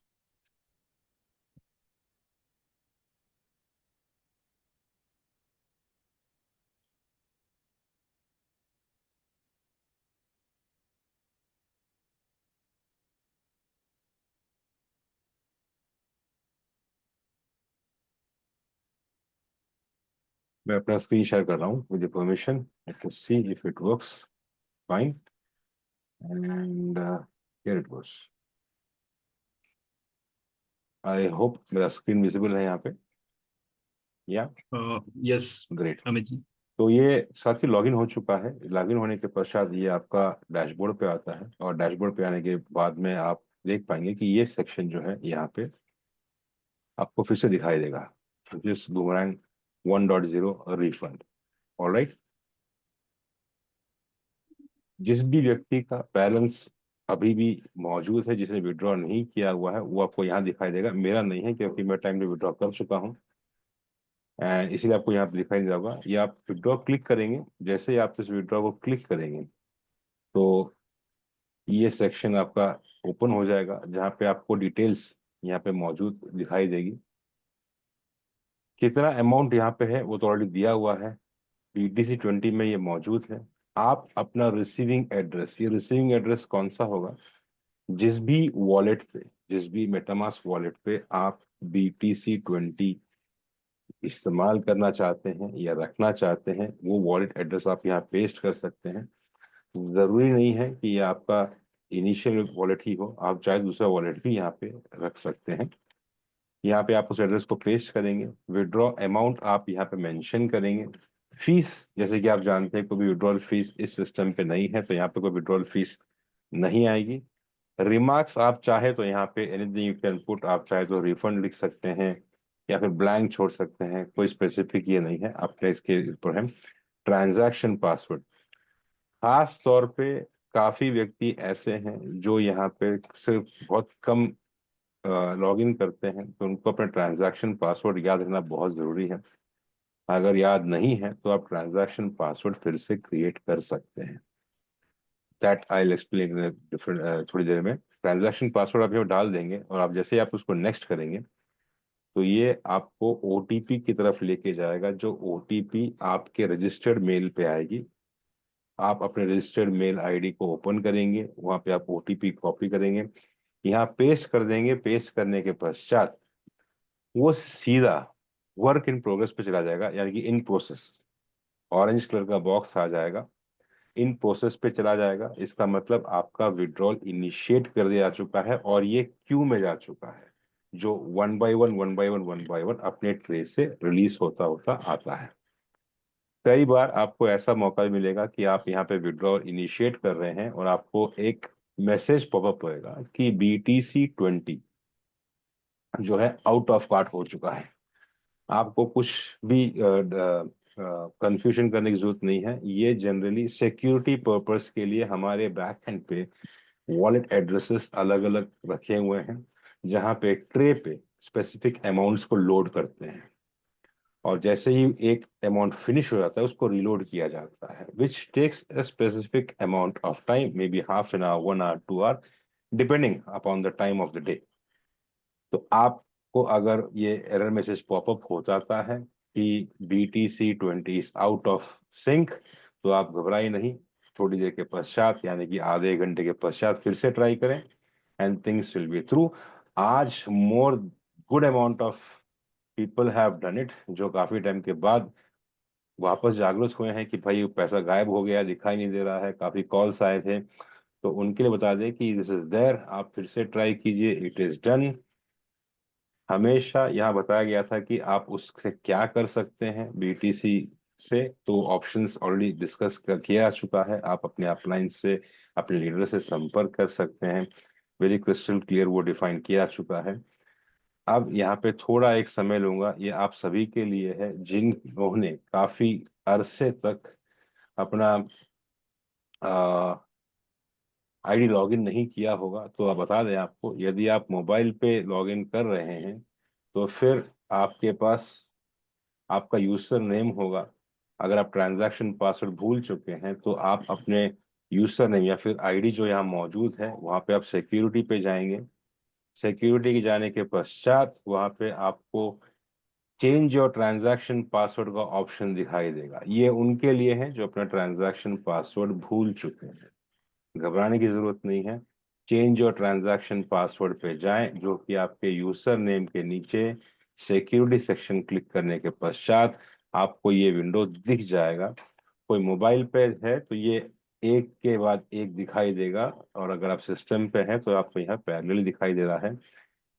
मैं अपना स्क्रीन शेयर कर रहा हूँ with permission, let us see if it works fine, and here it goes. I hope मेरा screen visible है यहाँ पे, या यस ग्रेट। अमित जी। तो ये साथी लॉगिन हो चुका है। लॉगिन होने के पश्चात ये आपका डैशबोर्ड पे आता है, और डैशबोर्ड पे आने के बाद में आप देख पाएंगे कि ये सेक्शन जो है यहाँ पे आपको फिर से दिखाई देगा, जिस बूमरैंग 1.0 रिफंड। ऑलराइट, जिस भी व्यक्ति का बैलेंस अभी भी मौजूद है, जिसने विड्रॉ नहीं किया हुआ है, वो आपको यहाँ दिखाई देगा। मेरा नहीं है क्योंकि मैं टाइमली विड्रॉ कर चुका हूँ, एंड इसीलिए आपको यहाँ पे दिखाई नहीं होगा। ये आप विड्रॉ क्लिक करेंगे, जैसे ही आप इस विड्रॉ को क्लिक करेंगे तो ये सेक्शन आपका ओपन हो जाएगा, जहाँ पे आपको डिटेल्स यहाँ पे मौजूद दिखाई देगी। कितना अमाउंट यहाँ पे है वो तो ऑलरेडी दिया हुआ है, BTC20 में ये मौजूद है। आप अपना रिसीविंग एड्रेस, ये रिसीविंग एड्रेस कौन सा होगा, जिस भी वॉलेट पे, जिस भी मेटामास्क वॉलेट पे आप BTC20 इस्तेमाल करना चाहते हैं या रखना चाहते हैं, वो वॉलेट एड्रेस आप यहाँ पेस्ट कर सकते हैं। जरूरी नहीं है कि ये आपका इनिशियल वॉलेट ही हो, आप चाहे दूसरा वॉलेट भी यहाँ पे रख सकते हैं। यहाँ पे आप उस एड्रेस को पेस्ट करेंगे, विड्रॉ अमाउंट आप यहाँ पे मेंशन करेंगे। फीस, जैसे कि आप जानते हैं कोई भी विड्रॉल फीस इस सिस्टम पे नहीं है, तो यहाँ पे कोई विड्रॉल फीस नहीं आएगी। रिमार्क्स आप चाहे तो यहाँ pay anything you can put, आप चाहे तो रिफंड लिख सकते हैं या फिर ब्लैंक छोड़ सकते हैं, कोई स्पेसिफिक ये नहीं है, आपने इसके ऊपर है। ट्रांजैक्शन पासवर्ड, खास तौर पे काफी व्यक्ति ऐसे हैं जो यहाँ पे सिर्फ बहुत कम लॉग इन करते हैं, तो उनको अपना ट्रांजैक्शन पासवर्ड याद रखना बहुत जरूरी है। अगर याद नहीं है तो आप ट्रांजैक्शन पासवर्ड फिर से क्रिएट कर सकते हैं। That I will explain different थोड़ी देर में। ट्रांजैक्शन पासवर्ड आप यहाँ डाल देंगे, और आप जैसे ही आप उसको नेक्स्ट करेंगे तो ये आपको OTP की तरफ लेके जाएगा, जो OTP आपके रजिस्टर्ड मेल पे आएगी। आप अपने रजिस्टर्ड मेल आईडी को ओपन करेंगे, वहां पे आप OTP कॉपी करेंगे, यहाँ पेस्ट कर देंगे। पेस्ट करने के पश्चात वो सीधा वर्क इन प्रोग्रेस पे चला जाएगा, यानी कि इन प्रोसेस, ऑरेंज कलर का बॉक्स आ जाएगा, इन प्रोसेस पे चला जाएगा। इसका मतलब आपका विड्रॉल इनिशिएट कर दिया जा चुका है और ये क्यू में जा चुका है, जो वन बाय वन अपने ट्रे से रिलीज होता होता आता है। कई बार आपको ऐसा मौका भी मिलेगा कि आप यहाँ पे विड्रॉल इनिशिएट कर रहे हैं और आपको एक मैसेज पॉपअप होएगा कि BTC20 जो है आउट ऑफ कार्ट हो चुका है। आपको कुछ भी कंफ्यूजन करने की जरूरत नहीं है। ये जनरली सिक्योरिटी पर्पस के लिए हमारे बैक एंड पे वॉलेट एड्रेसेस अलग अलग रखे हुए हैं, जहां पे ट्रे पे स्पेसिफिक अमाउंट्स को लोड करते हैं, और जैसे ही एक अमाउंट फिनिश हो जाता है उसको रिलोड किया जाता है, which takes a specific amount of time, may be half an hour, 1 hour, 2 hour, depending upon the time of the day. तो आपको अगर ये एरर मैसेज पॉपअप हो जाता है कि BTC20 is out of sink, तो आप घबराए नहीं, थोड़ी देर के पश्चात यानी कि आधे घंटे के पश्चात फिर से ट्राई करें, and things will be through. आज more good amount of people have done it, जो काफी टाइम के बाद वापस जागरूक हुए हैं कि भाई पैसा गायब हो गया, दिखाई नहीं दे रहा है, काफी कॉल्स आए थे, तो उनके लिए बता दें कि दिस इज देयर, आप फिर से ट्राई कीजिए, इट इज डन। हमेशा यहाँ बताया गया था कि आप उससे क्या कर सकते हैं BTC से, तो ऑप्शंस ऑलरेडी डिस्कस किया जा चुका है। आप अपने अपलाइन से, अपने लीडर से संपर्क कर सकते हैं, वेरी क्रिस्टल क्लियर वो डिफाइन किया जा चुका है। अब यहाँ पे थोड़ा एक समय लूंगा, ये आप सभी के लिए है जिन्होंने काफी अरसे तक अपना आईडी लॉगिन नहीं किया होगा। तो आप बता दें आपको, यदि आप मोबाइल पे लॉगिन कर रहे हैं तो फिर आपके पास आपका यूजर नेम होगा। अगर आप ट्रांजैक्शन पासवर्ड भूल चुके हैं तो आप अपने यूजर नेम या फिर आईडी जो यहाँ मौजूद है वहाँ पे आप सिक्योरिटी पे जाएंगे। सिक्योरिटी के जाने के पश्चात वहाँ पे आपको चेंज योर ट्रांजैक्शन पासवर्ड का ऑप्शन दिखाई देगा। ये उनके लिए है जो अपना ट्रांजैक्शन पासवर्ड भूल चुके हैं, घबराने की जरूरत नहीं है। चेंज योर ट्रांजैक्शन पासवर्ड पे जाएं, जो कि आपके यूजर नेम के नीचे सिक्योरिटी सेक्शन क्लिक करने के पश्चात आपको ये विंडो दिख जाएगा। कोई मोबाइल पे है तो ये एक के बाद एक दिखाई देगा, और अगर आप सिस्टम पे हैं तो आपको यहाँ पैरेलल दिखाई दे रहा है।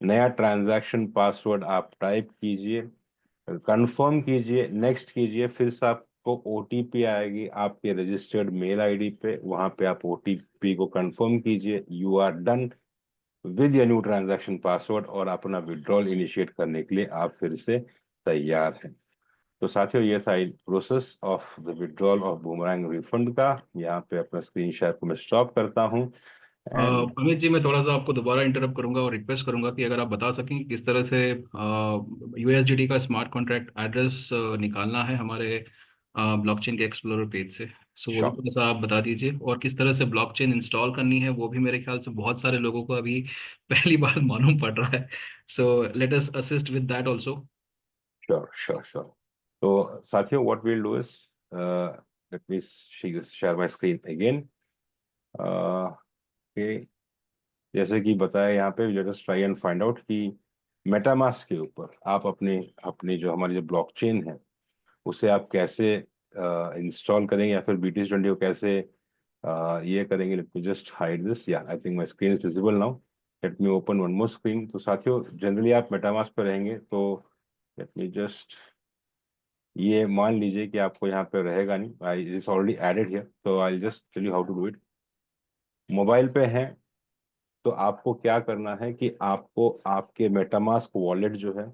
नया ट्रांजैक्शन पासवर्ड आप टाइप कीजिए, कंफर्म कीजिए, नेक्स्ट कीजिए, फिर से आपको OTP आएगी आपके रजिस्टर्ड मेल आईडी पे, वहां पे आप OTP को कंफर्म कीजिए, you are done with your new transaction password, और अपना विड्रॉल इनिशिएट करने के लिए आप फिर से तैयार हैं। तो साथियों, ये था process of the withdrawal of boomerang refund का। यहाँ पे अपना स्क्रीन शेयर को मैं स्टॉप करता हूँ, एंड अमित जी, मैं थोड़ा सा आपको दोबारा इंटरप्ट करूंगा और रिक्वेस्ट करूंगा कि अगर आप बता सकें कि किस तरह से USDT का स्मार्ट कॉन्ट्रैक्ट एड्रेस निकालना है हमारे ब्लॉकचेन के एक्सप्लोरर पेज से। सो वो भी श्योर थोड़ा सा आप बता दीजिए, और किस तरह से ब्लॉकचेन इंस्टॉल करनी है वो भी मेरे ख्याल से बहुत सारे लोगों को अभी पहली बार मालूम पड़ रहा है। So let us assist with that also. Sure sure sure. तो साथियों, what will do is, let me share my screen again. कि जैसे कि बताया यहाँ पे, let us try and find out कि मेटामास्क के ऊपर आप अपने अपनी जो हमारी जो ब्लॉकचेन है उसे आप कैसे इंस्टॉल करेंगे, या फिर BTC20 को कैसे ये करेंगे। Let me just hide this, yeah I think my screen is visible now. Let me open one more screen. तो साथियों, जनरली आप मेटामास्क पे रहेंगे, तो लेट मी जस्ट, ये मान लीजिए कि आपको यहाँ पे रहेगा नहीं, I is already added here, तो I just tell you how to do it. Mobile पे है तो आपको क्या करना है कि आपको आपके मेटामास्क वॉलेट जो है,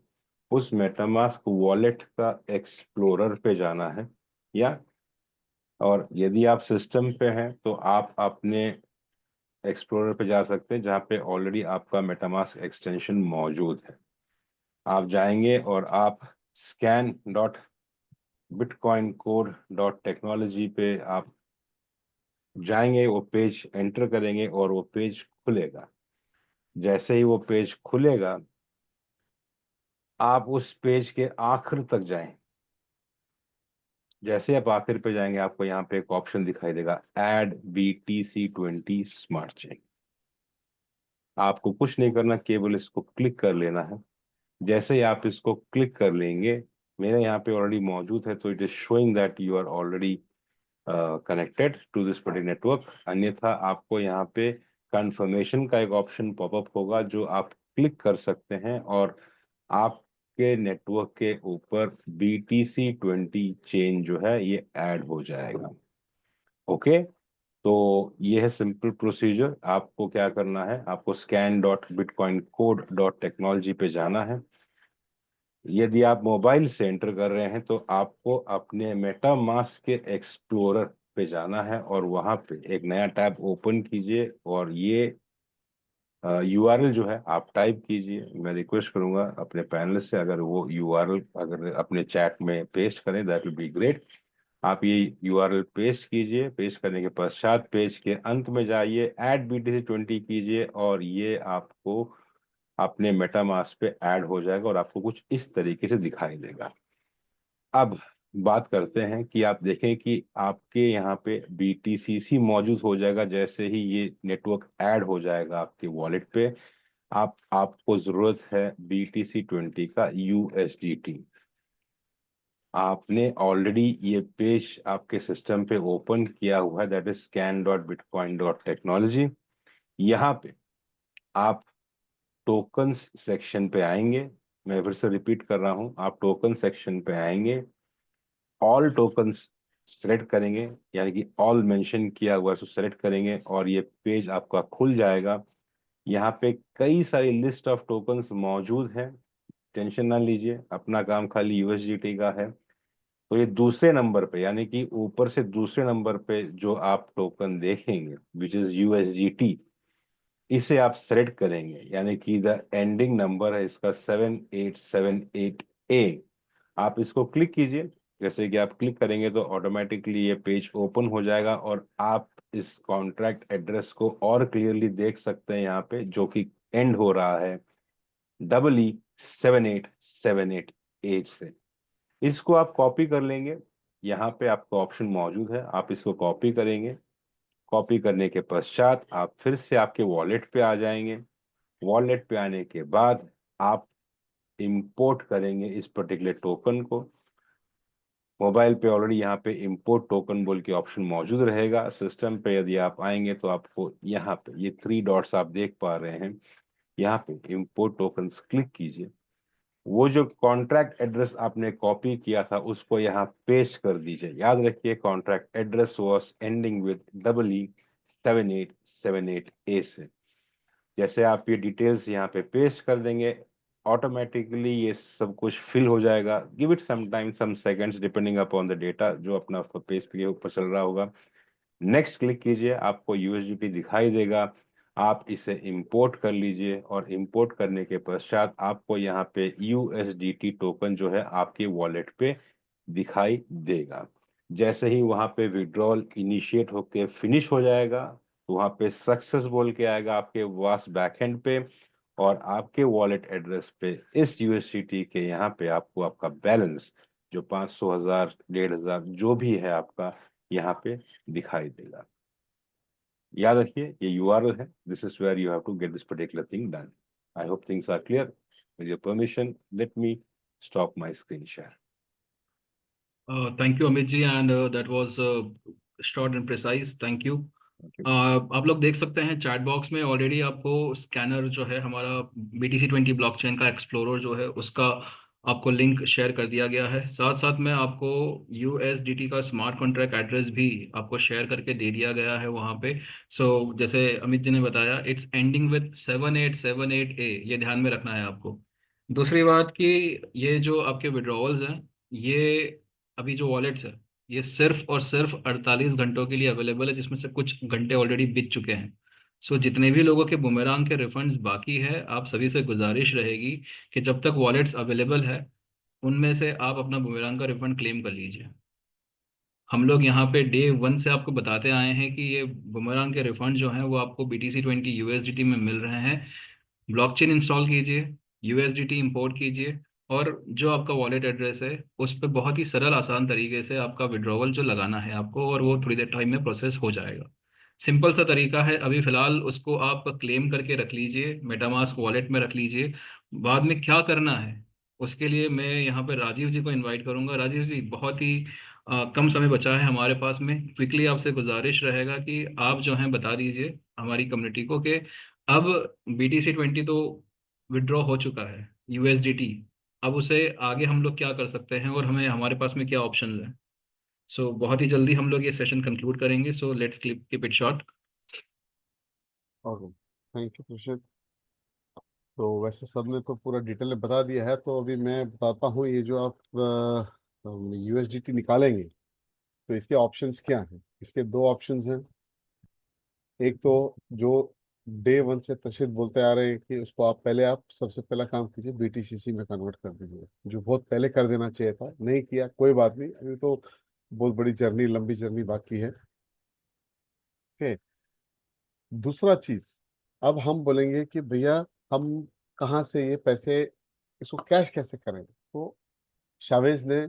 उस मेटामास्क वॉलेट का एक्सप्लोरर पे जाना है, या और यदि आप सिस्टम पे हैं तो आप अपने एक्सप्लोरर पे जा सकते हैं जहाँ पे ऑलरेडी आपका मेटामास्क एक्सटेंशन मौजूद है। आप जाएंगे और आप scan.bitcoincode.technology पे आप जाएंगे, वो पेज एंटर करेंगे और वो पेज खुलेगा। जैसे ही वो पेज खुलेगा, आप उस पेज के आखिर तक जाएं। जैसे आप आखिर पे जाएंगे, आपको यहाँ पे एक ऑप्शन दिखाई देगा, ऐड BTC20 स्मार्ट चेन। आपको कुछ नहीं करना, केवल इसको क्लिक कर लेना है। जैसे ही आप इसको क्लिक कर लेंगे, मेरे यहाँ पे ऑलरेडी मौजूद है, तो it is showing that you are already connected to this particular network. अन्यथा आपको यहाँ पे कंफर्मेशन का एक ऑप्शन पॉपअप होगा जो आप क्लिक कर सकते हैं, और आपके नेटवर्क के ऊपर BTC20 चेन जो है ये ऐड हो जाएगा। ओके, तो ये है सिंपल प्रोसीजर। आपको क्या करना है, आपको scan.bitcoincode.technology पे जाना है। यदि आप मोबाइल से एंटर कर रहे हैं तो आपको अपने मेटामास्क के एक्सप्लोरर पे जाना है और वहां पे एक नया टैब ओपन कीजिए और ये यूआरएल जो है आप टाइप कीजिए। मैं रिक्वेस्ट करूंगा अपने पैनल से, अगर वो यूआरएल अगर अपने चैट में पेस्ट करें दैट विल बी ग्रेट। आप ये यूआरएल पेस्ट कीजिए। पेस्ट करने के पश्चात पेज के अंत में जाइए, ऐड BTC20 कीजिए और ये आपको अपने मेटामास्क पे ऐड हो जाएगा और आपको कुछ इस तरीके से दिखाई देगा। अब बात करते हैं कि आप देखें कि आपके यहाँ पे BTCC मौजूद हो जाएगा जैसे ही ये नेटवर्क ऐड हो जाएगा आपके वॉलेट पे। आपको जरूरत है BTC20 का USDT। आपने ऑलरेडी ये पेज आपके सिस्टम पे ओपन किया हुआ है, दैट इज scan.bitcoin.technology। यहाँ पे आप टोकन्स सेक्शन पे आएंगे। मैं फिर से रिपीट कर रहा हूँ, आप टोकन सेक्शन पे आएंगे, ऑल टोकन्स सेलेक्ट करेंगे, यानी कि ऑल मेंशन किया हुआ है उसको सेलेक्ट करेंगे और ये पेज आपका खुल जाएगा। यहाँ पे कई सारी लिस्ट ऑफ टोकन्स मौजूद हैं, टेंशन ना लीजिए, अपना काम खाली USDT का है। तो ये दूसरे नंबर पे, यानी कि ऊपर से दूसरे नंबर पे जो आप टोकन देखेंगे विच इज USDT, इसे आप सेलेक्ट करेंगे, यानी कि द एंडिंग नंबर है इसका 7878A। आप इसको क्लिक कीजिए। जैसे कि आप क्लिक करेंगे तो ऑटोमेटिकली ये पेज ओपन हो जाएगा और आप इस कॉन्ट्रैक्ट एड्रेस को और क्लियरली देख सकते हैं यहाँ पे, जो कि एंड हो रहा है EE7878H से। इसको आप कॉपी कर लेंगे। यहाँ पे आपका ऑप्शन मौजूद है, आप इसको कॉपी करेंगे। कॉपी करने के पश्चात आप फिर से आपके वॉलेट पे आ जाएंगे। वॉलेट पे आने के बाद आप इंपोर्ट करेंगे इस पर्टिकुलर टोकन को। मोबाइल पे ऑलरेडी यहाँ पे इंपोर्ट टोकन बोल के ऑप्शन मौजूद रहेगा। सिस्टम पे यदि आप आएंगे तो आपको यहाँ पे ये 3 डॉट्स आप देख पा रहे हैं, यहाँ पे इंपोर्ट टोकन्स क्लिक कीजिए। वो जो कॉन्ट्रैक्ट एड्रेस आपने कॉपी किया था उसको यहाँ पेस्ट कर दीजिए। याद रखिए contract address was ending with EE7878A से। जैसे आप ये डिटेल्स यहाँ पे पेस्ट कर देंगे, ऑटोमेटिकली ये सब कुछ फिल हो जाएगा। Give it some time, some seconds, depending upon the data जो अपना पेज के ऊपर चल रहा होगा। नेक्स्ट क्लिक कीजिए, आपको USDT दिखाई देगा। आप इसे इंपोर्ट कर लीजिए और इंपोर्ट करने के पश्चात आपको यहाँ पे USDT टोकन जो है आपके वॉलेट पे दिखाई देगा। जैसे ही वहां पे विड्रॉल इनिशिएट होके फिनिश हो जाएगा तो वहां पे सक्सेस बोल के आएगा आपके वास बैकएंड पे और आपके वॉलेट एड्रेस पे इस USDT के यहाँ पे आपको आपका बैलेंस जो 500, 1000, 1500 जो भी है आपका यहाँ पे दिखाई देगा। याद रखिए ये URL है, this is where you have to get this particular thing done. I hope things are clear. With your permission let me stop my screen share. Thank you, Amit ji, and that was short and precise. Thank you. Thank you. आप लोग देख सकते हैं chat box में already आपको scanner जो है हमारा BTC20 ब्लॉकचेन का एक्सप्लोरर जो है उसका आपको लिंक शेयर कर दिया गया है। साथ साथ में आपको USDT का स्मार्ट कॉन्ट्रैक्ट एड्रेस भी आपको शेयर करके दे दिया गया है वहाँ पे। जैसे अमित जी ने बताया, इट्स एंडिंग विद 7878A, ये ध्यान में रखना है आपको। दूसरी बात कि ये जो आपके विड्रॉवल्स हैं, ये अभी जो वॉलेट्स है ये सिर्फ और सिर्फ 48 घंटों के लिए अवेलेबल है, जिसमें से कुछ घंटे ऑलरेडी बीत चुके हैं। जितने भी लोगों के बुमेरांग के रिफंड्स बाकी है, आप सभी से गुजारिश रहेगी कि जब तक वॉलेट्स अवेलेबल है उनमें से आप अपना बुमेरांग का रिफंड क्लेम कर लीजिए। हम लोग यहाँ पे डे 1 से आपको बताते आए हैं कि ये बुमेरांग के रिफंड जो हैं वो आपको BTC20 USDT में मिल रहे हैं। ब्लॉकचेन इंस्टॉल कीजिए, USDT इंपोर्ट कीजिए और जो आपका वॉलेट एड्रेस है उस पर बहुत ही सरल आसान तरीके से आपका विड्रॉवल जो लगाना है आपको, और वो थोड़ी देर टाइम में प्रोसेस हो जाएगा। सिंपल सा तरीका है। अभी फिलहाल उसको आप क्लेम करके रख लीजिए, मेटामास्क वॉलेट में रख लीजिए। बाद में क्या करना है उसके लिए मैं यहाँ पे राजीव जी को इनवाइट करूंगा। राजीव जी, बहुत ही कम समय बचा है हमारे पास में, क्विकली आपसे गुजारिश रहेगा कि आप जो हैं बता दीजिए हमारी कम्युनिटी को कि अब BTC20 तो विड्रॉ हो चुका है USDT, अब उसे आगे हम लोग क्या कर सकते हैं और हमें हमारे पास में क्या ऑप्शंस हैं। बहुत ही जल्दी हम लोग ये सेशन कंक्लूड करेंगे, let's keep it short. Okay, thank you Prashant. तो वैसे सबने तो पूरा डिटेल में बता दिया है, तो अभी मैं बताता हूँ ये जो आप USDT निकालेंगे तो इसके ऑप्शंस क्या हैं। इसके दो ऑप्शंस हैं। एक तो जो डे वन से तशरीफ बोलते आ रहे हैं कि उसको आप पहले, आप सबसे पहला काम कीजिए बीटीसीसी में कन्वर्ट कर दीजिए, जो बहुत पहले कर देना चाहिए था, नहीं किया, कोई बात नहीं, अभी तो बहुत बड़ी जर्नी, लंबी जर्नी बाकी है। ओके। दूसरा चीज, अब हम बोलेंगे कि भैया हम कहाँ से ये पैसे, इसको कैश कैसे करें। तो शावेज ने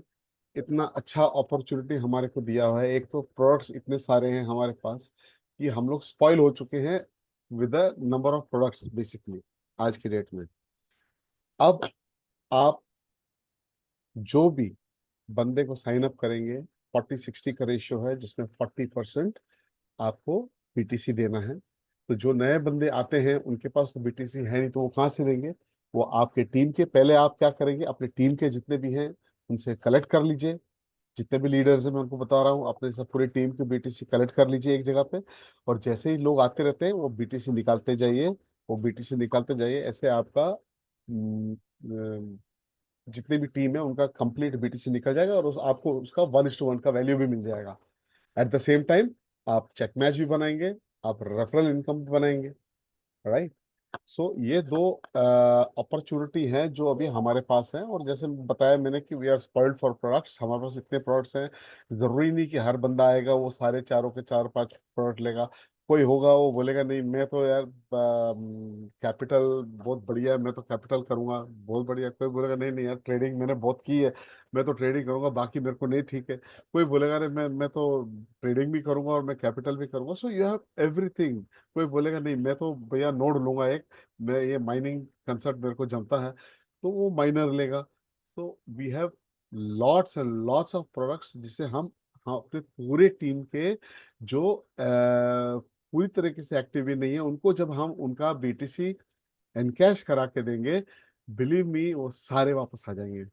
इतना अच्छा अपॉर्चुनिटी हमारे को दिया हुआ है। एक तो प्रोडक्ट्स इतने सारे हैं हमारे पास कि हम लोग स्पॉइल हो चुके हैं with the number of products basically आज की डेट में। अब आप जो भी बंदे को साइन अप करेंगे, 40-60 का रेशियो है, जिसमें 40% आपको बीटीसी देना है। तो जो नए बंदे आते हैं उनके पास तो बीटीसी है नहीं, तो वो कहाँ से देंगे? वो आपके टीम के, पहले आप क्या करेंगे, अपने टीम के जितने भी हैं उनसे कलेक्ट कर लीजिए। जितने भी लीडर्स हैं मैं उनको बता रहा हूँ, अपने सब पूरी टीम की बीटीसी कलेक्ट कर लीजिए एक जगह पे। और जैसे ही लोग आते रहते हैं वो बीटीसी निकालते जाइए, वो बीटीसी निकालते जाइए। ऐसे आपका जितनी भी टीम है उनका कंप्लीट बीटीसी निकल जाएगा, और आपको उसका 1:1 का वैल्यू भी मिल जाएगा। एट द सेम टाइम आप चेक मैच भी बनाएंगे, आप रेफरल इनकम भी बनाएंगे, राइट। सो ये दो अपॉर्चुनिटी हैं जो अभी हमारे पास हैं। और जैसे बताया मैंने कि we are spoiled for products, हमारे पास इतने प्रोडक्ट्स हैं, जरूरी नहीं कि हर बंदा आएगा वो सारे चारों के चार पांच प्रोडक्ट लेगा। कोई होगा वो बोलेगा नहीं मैं तो यार कैपिटल बहुत बढ़िया है, मैं तो कैपिटल करूंगा बहुत बढ़िया। कोई बोलेगा नहीं नहीं यार ट्रेडिंग मैंने बहुत की है, मैं तो ट्रेडिंग करूंगा, बाकी मेरे को नहीं ठीक है। कोई बोलेगा अरे मैं तो ट्रेडिंग भी करूंगा और मैं कैपिटल भी करूंगा। So you have everything. कोई बोलेगा नहीं मैं तो भैया नोड लूंगा एक, मैं ये माइनिंग कंसेप्ट मेरे को जमता है, तो वो माइनर लेगा। तो we have lots and lots of products जिसे हम अपने पूरे टीम के जो पूरी तरीके से एक्टिव ही नहीं है उनको जब हम उनका बीटीसी एनकैश करा के देंगे, बिलीव मी वो सारे वापस आ जाएंगे।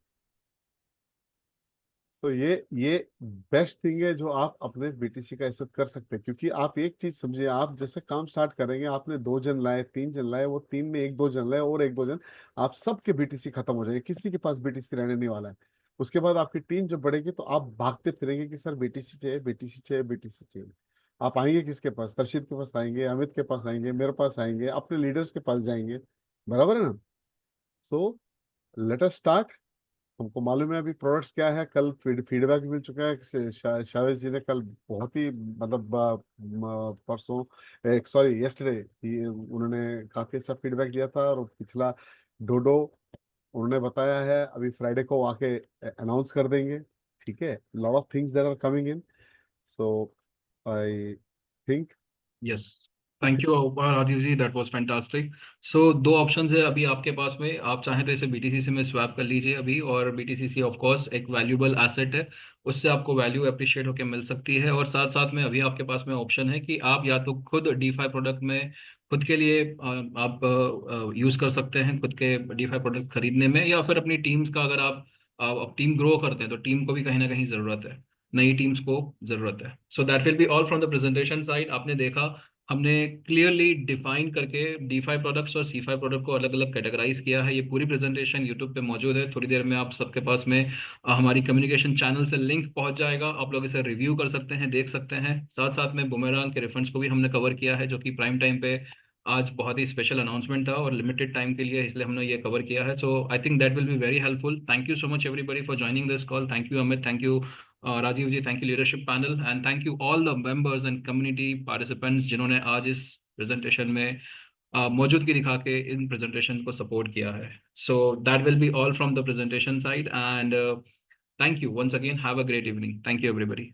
तो ये बेस्ट थिंग है जो आप अपने बीटीसी का इस्तेमाल कर सकते हैं। क्योंकि आप एक चीज समझिए, आप जैसे काम स्टार्ट करेंगे, आपने 2 जन लाए, 3 जन लाए, वो 3 में 1-2 जन लाए और 1-2 जन, आप सबके बीटीसी खत्म हो जाएंगे, किसी के पास बीटीसी रहने नहीं वाला है। उसके बाद आपकी टीम जब बढ़ेगी तो आप भागते फिरेंगे कि सर बीटीसी चाहिए, बीटीसी चाहिए, बीटीसी चाहिए। आप आएंगे किसके पास? तरशीद के पास आएंगे, अमित के पास आएंगे, मेरे पास आएंगे, अपने लीडर्स के पास जाएंगे, बराबर है ना। सो लेट अस स्टार्ट। हमको मालूम है अभी प्रोडक्ट्स क्या है। कल फीडबैक मिल चुका है शावेज जी ने कल बहुत ही मतलब परसों, सॉरी यस्टरडे, उन्होंने काफी अच्छा फीडबैक दिया था। और पिछला डोडो उन्होंने बताया है, अभी फ्राइडे को आके अनाउंस कर देंगे। ठीक है, lot of things that are coming in, so I think. Yes, thank you Rajiv ji, that was fantastic. So दो ऑप्शंस है अभी आपके पास में, आप चाहें तो इसे बीटीसीसी में स्वैप कर लीजिए अभी। और बीटीसीसी ऑफ कोर्स एक वैल्यूएबल एसेट है, उससे आपको वैल्यू अप्रिशिएट होकर मिल सकती है। और साथ साथ में अभी आपके पास में ऑप्शन है कि आप या तो खुद डीफाई प्रोडक्ट में खुद के लिए आप यूज़ कर सकते हैं खुद के डीफाई प्रोडक्ट खरीदने में, या फिर अपनी टीम्स का, अगर आप टीम ग्रो करते हैं तो टीम को भी कहीं ना कहीं ज़रूरत है, नई टीम्स को ज़रूरत है। So that will be all from the presentation side. आपने देखा हमने क्लियरली डिफाइन करके D5 प्रोडक्ट्स और C5 प्रोडक्ट को अलग अलग कैटेगराइज किया है। ये पूरी प्रेजेंटेशन यूट्यूब पे मौजूद है, थोड़ी देर में आप सबके पास में हमारी कम्युनिकेशन चैनल से लिंक पहुंच जाएगा, आप लोग इसे रिव्यू कर सकते हैं, देख सकते हैं। साथ साथ में बुमेरांग के रिफंड्स को भी हमने कवर किया है, जो कि प्राइम टाइम पे आज बहुत ही स्पेशल अनाउंसमेंट था और लिमिटेड टाइम के लिए, इसलिए हमने ये कवर किया है। So I think that will be very helpful. Thank you so much everybody for joining this call. Thank you Amit, thank you Rajiv ji, thank you leadership panel, and thank you all the members and community participants जिन्होंने आज इस presentation में मौजूदगी दिखा के in presentation को support किया है। So that will be all from the presentation side, and thank you once again, have a great evening, thank you everybody.